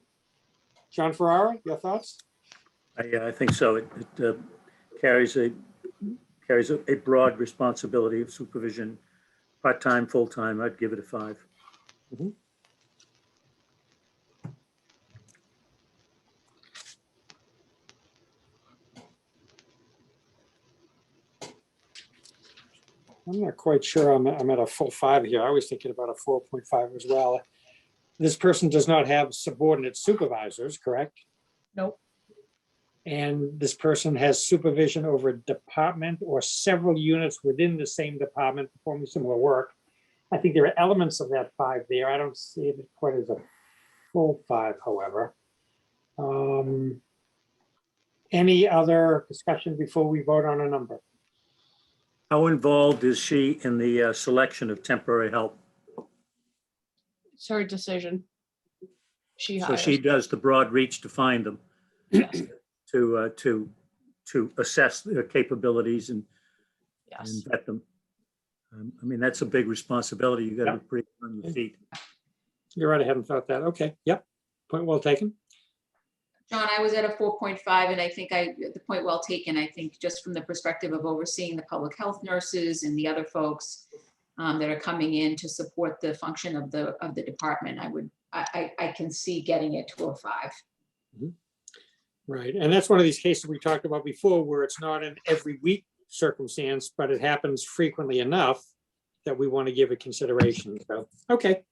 John Ferrara, your thoughts? I think so. It carries a broad responsibility of supervision, part-time, full-time. I'd give it a 5. Mhm. I'm not quite sure I'm at a full 5 here. I was thinking about a 4.5 as well. This person does not have subordinate supervisors, correct? Nope. And this person has supervision over a department or several units within the same department performing similar work. I think there are elements of that 5 there. I don't see it quite as a full 5, however. Any other discussion before we vote on a number? How involved is she in the selection of temporary help? It's her decision. She So hires. she does the broad reach to find them. Yes. to assess their capabilities and Yes. vet them. I mean, that's a big responsibility. You got to Yeah. be pretty on your feet. You're right, I hadn't thought that. Okay, yep, point well taken. John, I was at a 4.5, and I think the point well taken, I think just from the perspective of overseeing the public health nurses and the other folks that are coming in to support the function of the department, I can see getting it to a 5. Right, and that's one of these cases we talked about before where it's not an every week circumstance, but it happens frequently enough that we want to give it consideration. So, okay.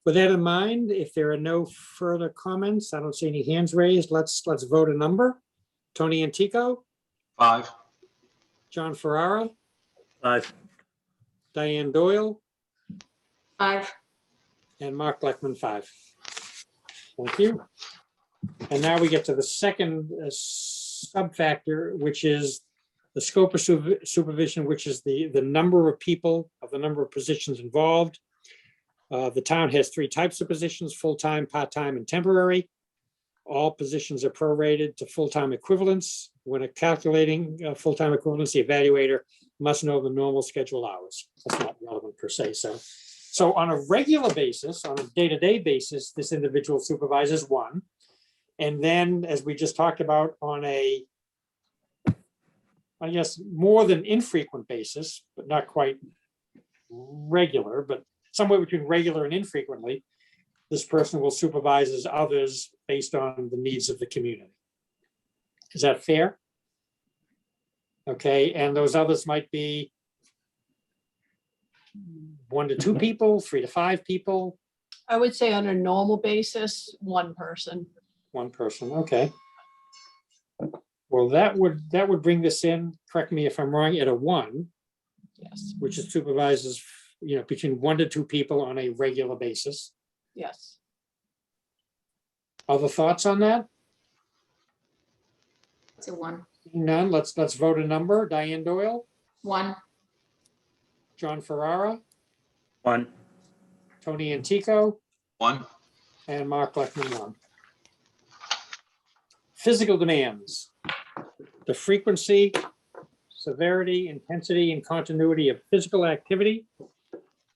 With that in mind, if there are no further comments, I don't see any hands raised. Let's vote a number. Tony Antico, 5. John Ferrara, 5. Diane Doyle, 5. and Mark Blackman, 5. Thank you. And now we get to the second sub-factor, which is the scope of supervision, which is the number of people, of the number of positions involved. The town has 3 types of positions: full-time, part-time, and temporary. All positions are prorated to full-time equivalents. When calculating full-time equivalents, the evaluator must know the normal schedule hours. That's not relevant per se. So on a regular basis, on a day-to-day basis, this individual supervises 1. And then, as we just talked about, on a, I guess, more than infrequent basis, but not quite regular, but somewhere between regular and infrequently, this person will supervise as others based on the needs of the community. Is that fair? Okay, and those others might be 1 to 2 people, 3 to 5 people, I would say on a normal basis, 1 person. 1 person, okay. Well, that would bring this in, correct me if I'm wrong, at a 1, Yes, which is supervises, between 1 to 2 people on a regular basis. yes. Other thoughts on that? It's a 1. None. Let's vote a number. Diane Doyle, 1. John Ferrara, 1. Tony Antico, 1. and Mark Blackman, 1. Physical demands. The frequency, severity, intensity, and continuity of physical activity,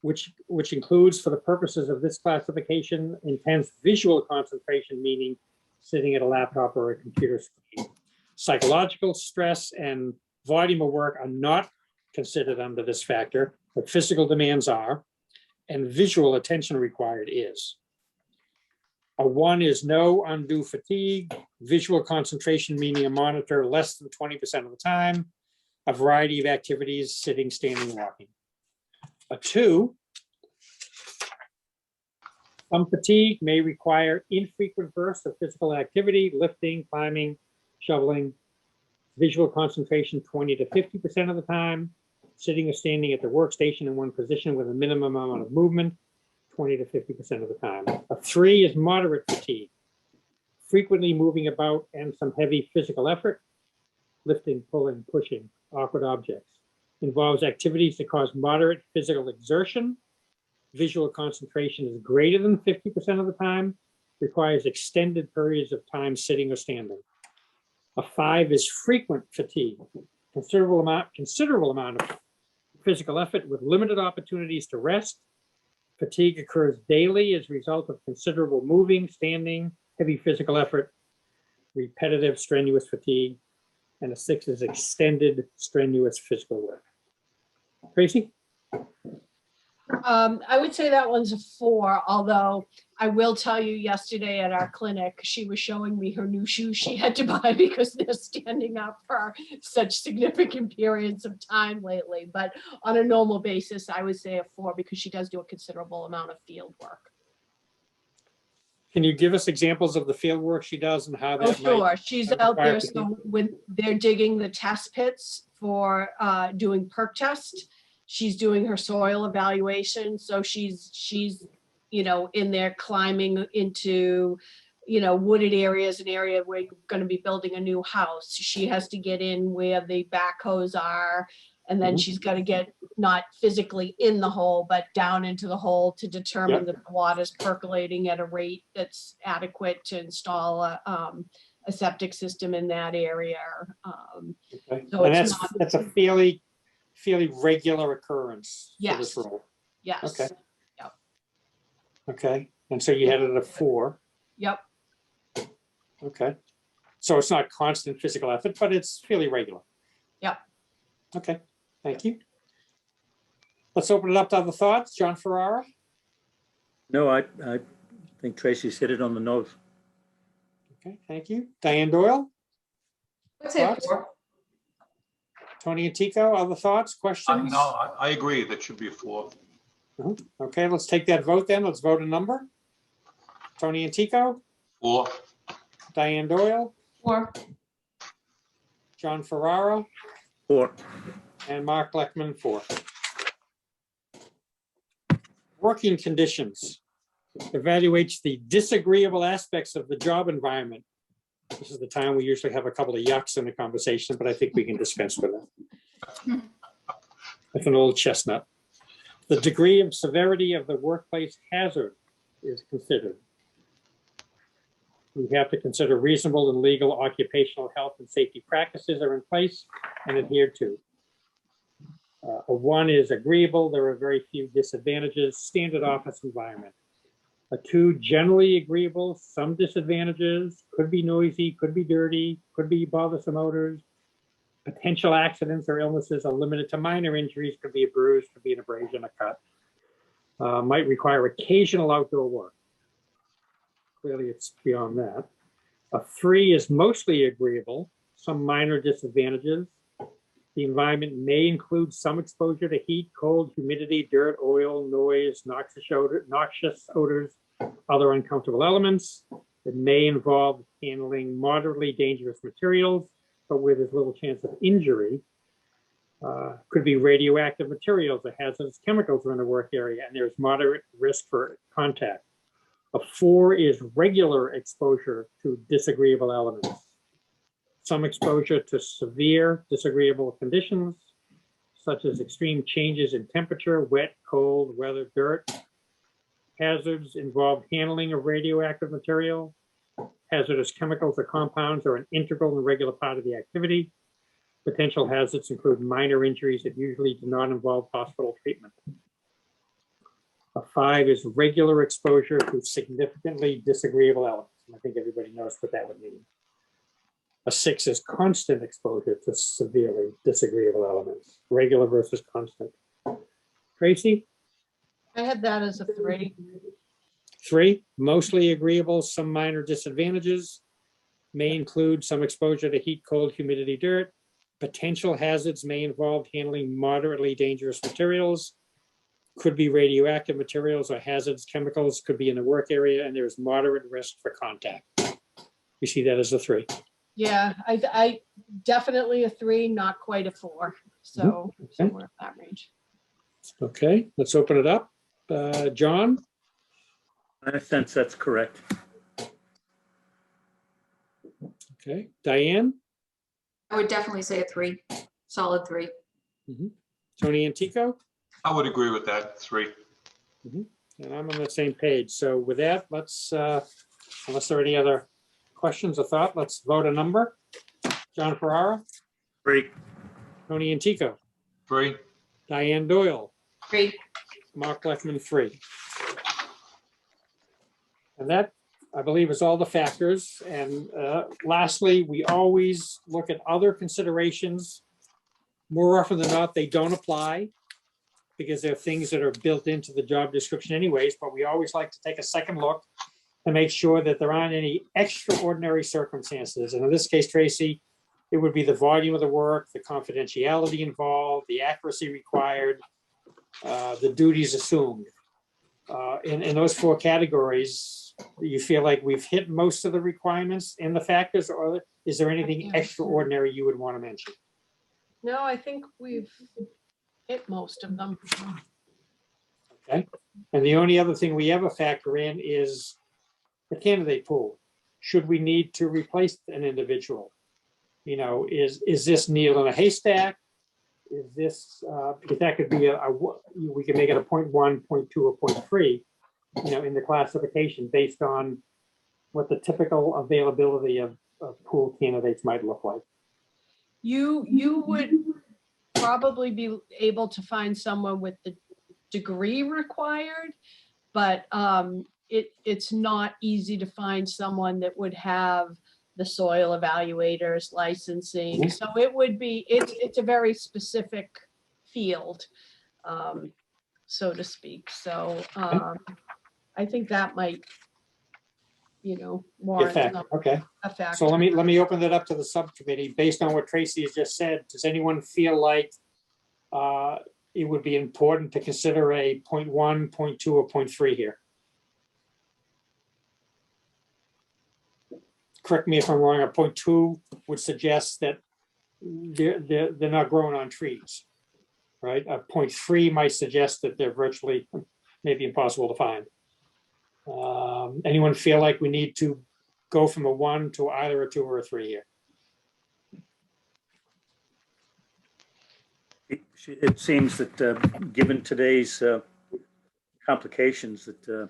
which includes, for the purposes of this classification, intense visual concentration, meaning sitting at a laptop or a computer screen. Psychological stress and volume of work are not considered under this factor, but physical demands are, and visual attention required is. A 1 is no undue fatigue, visual concentration, meaning a monitor less than 20% of the time, a variety of activities, sitting, standing, walking. A 2, some fatigue may require infrequent bursts of physical activity, lifting, climbing, shoveling, visual concentration 20 to 50% of the time, sitting or standing at the workstation in one position with a minimum amount of movement, 20 to 50% of the time. A 3 is moderate fatigue, frequently moving about and some heavy physical effort, lifting, pulling, pushing, awkward objects. Involves activities that cause moderate physical exertion. Visual concentration is greater than 50% of the time, requires extended periods of time sitting or standing. A 5 is frequent fatigue, considerable amount of physical effort with limited opportunities to rest. Fatigue occurs daily as a result of considerable moving, standing, heavy physical effort, repetitive strenuous fatigue. And a 6 is extended strenuous physical work. Tracy? I would say that one's a 4, although I will tell you yesterday at our clinic, she was showing me her new shoes she had to buy because they're standing up for such significant periods of time lately. But on a normal basis, I would say a 4 because she does do a considerable amount of field work. Can you give us examples of the field work she does and how Oh, that might? sure. She's out there. So when they're digging the test pits for doing perk test, she's doing her soil evaluation. So she's in there climbing into, wooded areas, an area where you're going to be building a new house. She has to get in where the backhoes are. And then she's got to get not physically in the hole, but down into the hole to determine that the water's percolating at a rate that's adequate to install a a septic system in that area. Okay. So And it's that's a fairly regular occurrence for Yes. this role. Yes. Okay. Yep. Okay, and so you had it at 4. Yep. Okay. So it's not constant physical effort, but it's fairly regular. Yep. Okay, thank you. Let's open it up to other thoughts. John Ferrara? No, I think Tracy's hit it on the nose. Okay, thank you. Diane Doyle? Let's say Thoughts? 4. Tony and Tico, other thoughts, questions? No, I agree. That should be a 4. Okay, let's take that vote then. Let's vote a number. Tony and Tico, 4. Diane Doyle, 4. John Ferrara, 4. and Mark Leckman, 4. Working conditions. Evaluates the disagreeable aspects of the job environment. This is the time we usually have a couple of yucks in the conversation, but I think we can dispense with it. It's an old chestnut. The degree of severity of the workplace hazard is considered. We have to consider reasonable and legal occupational health and safety practices are in place and adhered to. A 1 is agreeable. There are very few disadvantages. Standard office environment. A 2, generally agreeable, some disadvantages, could be noisy, could be dirty, could be bothersome odors. Potential accidents or illnesses are limited to minor injuries, could be a bruise, could be an abrasion, a cut. Might require occasional outdoor work. Clearly, it's beyond that. A 3 is mostly agreeable, some minor disadvantages. The environment may include some exposure to heat, cold, humidity, dirt, oil, noise, noxious odors, other uncomfortable elements. It may involve handling moderately dangerous materials, but where there's little chance of injury. Could be radioactive materials or hazardous chemicals are in the work area, and there's moderate risk for contact. A 4 is regular exposure to disagreeable elements. Some exposure to severe disagreeable conditions, such as extreme changes in temperature, wet, cold, weather, dirt. Hazards involve handling of radioactive material. Hazardous chemicals or compounds are an integral and regular part of the activity. Potential hazards include minor injuries that usually do not involve hospital treatment. A 5 is regular exposure to significantly disagreeable elements. And I think everybody knows what that would mean. A 6 is constant exposure to severely disagreeable elements, regular versus constant. Tracy? I had that as a 3. 3, mostly agreeable, some minor disadvantages. May include some exposure to heat, cold, humidity, dirt. Potential hazards may involve handling moderately dangerous materials. Could be radioactive materials or hazardous chemicals, could be in the work area, and there's moderate risk for contact. We see that as a 3. Yeah, I definitely a 3, not quite a 4. So somewhere in that range. Okay, let's open it up. John? I sense that's correct. Okay, Diane? I would definitely say a 3, solid 3. Tony and Tico? I would agree with that, 3. And I'm on the same page. So with that, let's, unless there are any other questions or thought, let's vote a number. John Ferrara, 3. Tony and Tico, 3. Diane Doyle, 3. Mark Leckman, 3. And that, I believe, is all the factors. And lastly, we always look at other considerations. More often than not, they don't apply because they're things that are built into the job description anyways, but we always like to take a second look to make sure that there aren't any extraordinary circumstances. And in this case, Tracy, it would be the volume of the work, the confidentiality involved, the accuracy required, the duties assumed. In those 4 categories, you feel like we've hit most of the requirements in the factors, or is there anything extraordinary you would want to mention? No, I think we've hit most of them. Okay. And the only other thing we ever factor in is the candidate pool. Should we need to replace an individual? You know, is this needle in a haystack? Is this, because that could be we can make it a 0.1, 0.2, or 0.3, you know, in the classification based on what the typical availability of pool candidates might look like. You would probably be able to find someone with the degree required, but it's not easy to find someone that would have the soil evaluators licensing. Mhm. So it would be, it's a very specific field, so to speak. So I think that might, warrant Okay. a factor. So let me open that up to the subcommittee. Based on what Tracy has just said, does anyone feel like it would be important to consider a 0.1, 0.2, or 0.3 here? Correct me if I'm wrong, a 0.2 would suggest that they're not growing on trees, right? A 0.3 might suggest that they're virtually maybe impossible to find. Anyone feel like we need to go from a 1 to either a 2 or a 3 here? It seems that given today's complications that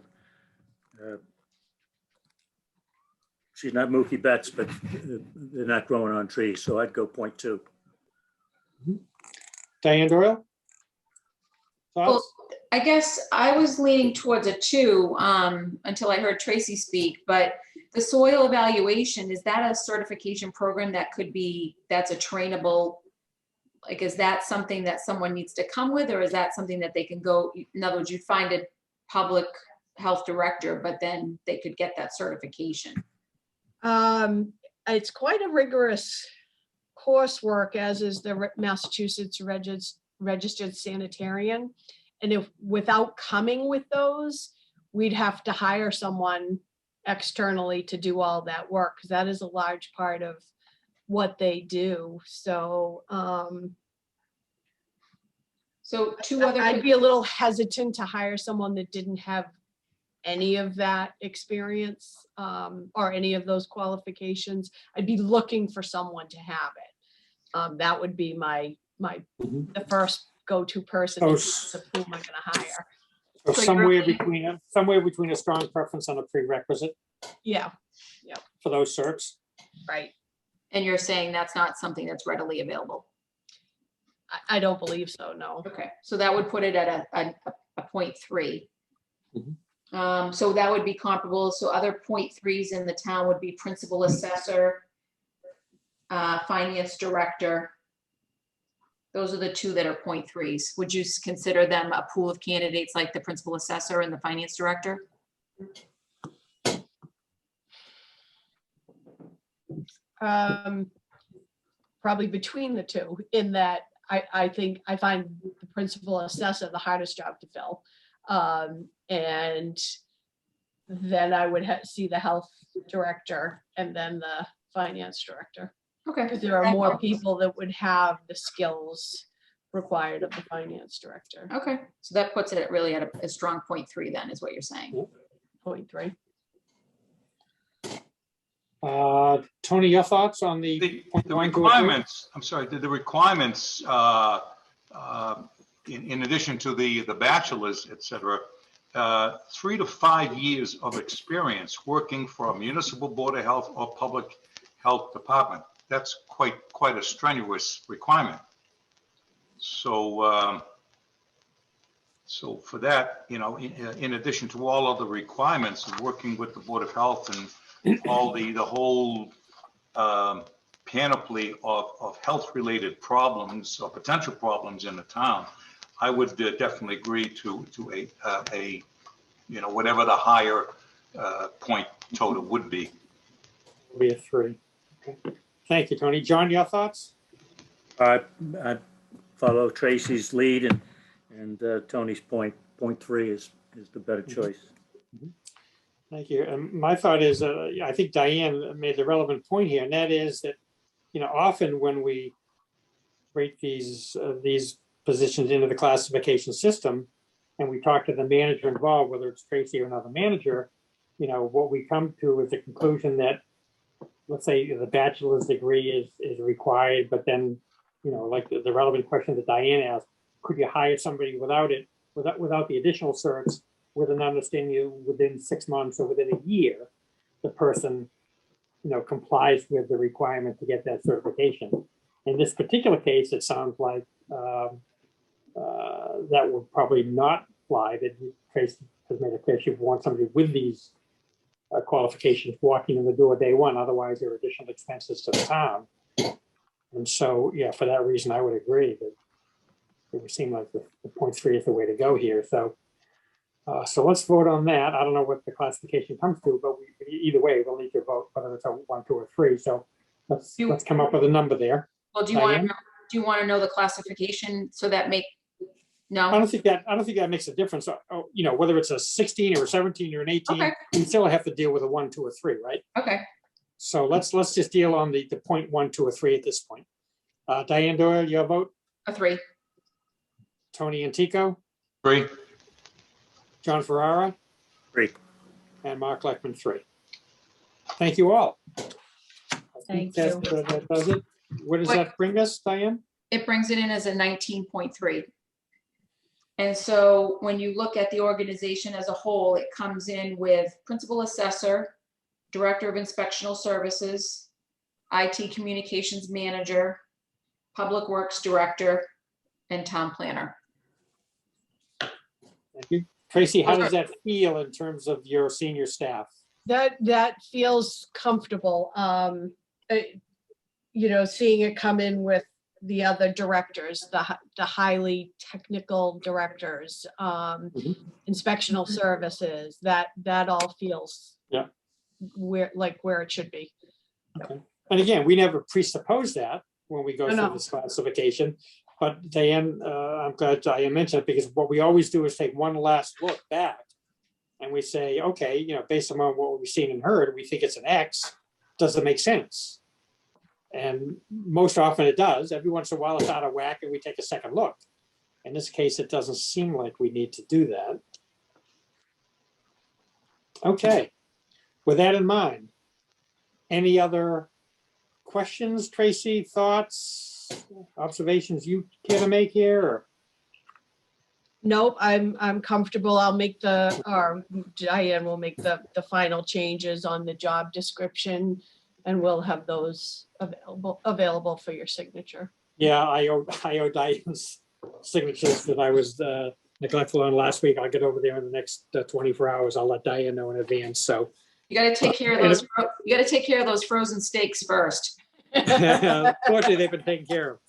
she's not Mookie Betts, but they're not growing on trees. So I'd go 0.2. Diane Doyle? Well, Thoughts? I guess I was leaning towards a 2 until I heard Tracy speak, but the soil evaluation, is that a certification program that could be, that's a trainable, like, is that something that someone needs to come with, or is that something that they can go, in other words, you'd find a public health director, but then they could get that certification? It's quite a rigorous coursework, as is the Massachusetts registered sanitarian. And if without coming with those, we'd have to hire someone externally to do all that work, because that is a large part of what they do. So So two other, I'd be a little hesitant to hire someone that didn't have any of that experience or any of those qualifications. I'd be looking for someone to have it. That would be the first go-to person Oh, of who am I going to hire. So So somewhere between a strong preference and a prerequisite Yeah, for those certs. right. and you're saying that's not something that's readily available? I don't believe so, no. Okay, so that would put it at a 0.3. Mhm. So that would be comparable. So other 0.3s in the town would be principal assessor, finance director. Those are the two that are 0.3s. Would you consider them a pool of candidates like the principal assessor and the finance director? Probably between the two, in that I think I find the principal assessor the hardest job to fill. And then I would see the health director and then the finance director. Okay. Because there are more people that would have the skills required of the finance director. Okay, so that puts it really at a strong 0.3 then, is what you're saying. 0.3. Tony, your thoughts on the The 0.1 to a 3? requirements, I'm sorry, the requirements, in addition to the bachelor's, et cetera, 3 to 5 years of experience working for a municipal board of health or public health department. That's quite a strenuous requirement. So, so for that, in addition to all other requirements of working with the Board of Health and all the whole panoply of health-related problems or potential problems in the town, I would definitely agree to a whatever the higher point total would be. Be a 3. Okay. Thank you, Tony. John, your thoughts? I follow Tracy's lead, and Tony's 0.3 is the better choice. Thank you. And my thought is, I think Diane made the relevant point here, and that is that, often when we rate these positions into the classification system, and we talk to the manager involved, whether it's Tracy or another manager, what we come to is the conclusion that, let's say the bachelor's degree is required, but then, like the relevant question that Diane asked, could you hire somebody without the additional certs, with an understanding within 6 months or within a year, the person, complies with the requirement to get that certification. In this particular case, it sounds like that would probably not fly. That Tracy has made it clear she wants somebody with these qualifications walking in the door day one. Otherwise, there are additional expenses to the town. And so, yeah, for that reason, I would agree that it would seem like the 0.3 is the way to go here. So, so let's vote on that. I don't know what the classification comes to, but either way, we'll need to vote whether it's a 1, 2, or 3. So let's come up with a number there. Well, do you want to know the classification so that I no? don't think that makes a difference. Whether it's a 16 or a 17 or an 18, Okay. we still have to deal with a 1, 2, or 3, right? Okay. So let's just deal on the 0.1, 2, or 3 at this point. Diane Doyle, your vote. A 3. Tony Antico, 3. John Ferrara, 3. and Mark Leckman, 3. Thank you all. Thank That does it. Where does that bring us, Diane? It brings it in as a 19.3. And so when you look at the organization as a whole, it comes in with principal assessor, director of inspectional services, IT communications manager, public works director, and town planner. Thank you. Tracy, how does that feel in terms of your senior staff? That feels comfortable. Seeing it come in with the other directors, the highly technical directors, inspectional services, that all feels where it should be. Okay. And again, we never presuppose that when we go No. through this classification. But Diane, I'm glad Diane mentioned it, because what we always do is take one last look back and we say, okay, based on what we've seen and heard, we think it's an X. Does it make sense? And most often it does. Every once in a while it's out of whack and we take a second look. In this case, it doesn't seem like we need to do that. Okay. With that in mind, any other questions, Tracy, thoughts, observations you care to make here? Or? Nope, I'm comfortable. Diane will make the final changes on the job description, and we'll have those available for your signature. Yeah, I owe Diane's signatures that I was neglectful on last week. I'll get over there in the next 24 hours. I'll let Diane know in advance. So You got to take care of those. You got to take care of those frozen steaks first. fortunately, they've been taken care of.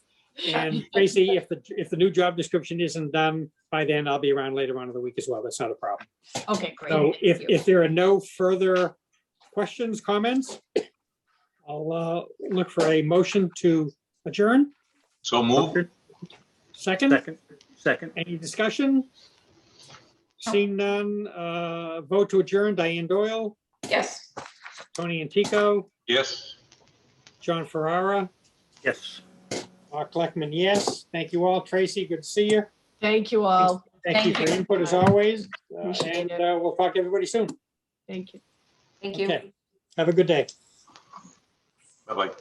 And Tracy, if the new job description isn't done by then, I'll be around later on in the week as well. That's not a problem. Okay, great. So if there are no further questions, comments, I'll look for a motion to adjourn. So move. Second. Second. Any discussion? Seeing none, vote to adjourn. Diane Doyle, Yes. Tony Antico, Yes. John Ferrara, Yes. Mark Leckman, yes. Thank you all. Tracy, good to see you. Thank you all. Thank you Thank for you. your input as always. Appreciate And it. we'll talk to everybody soon. Thank you. Thank you. Okay. Have a good day. Bye-bye.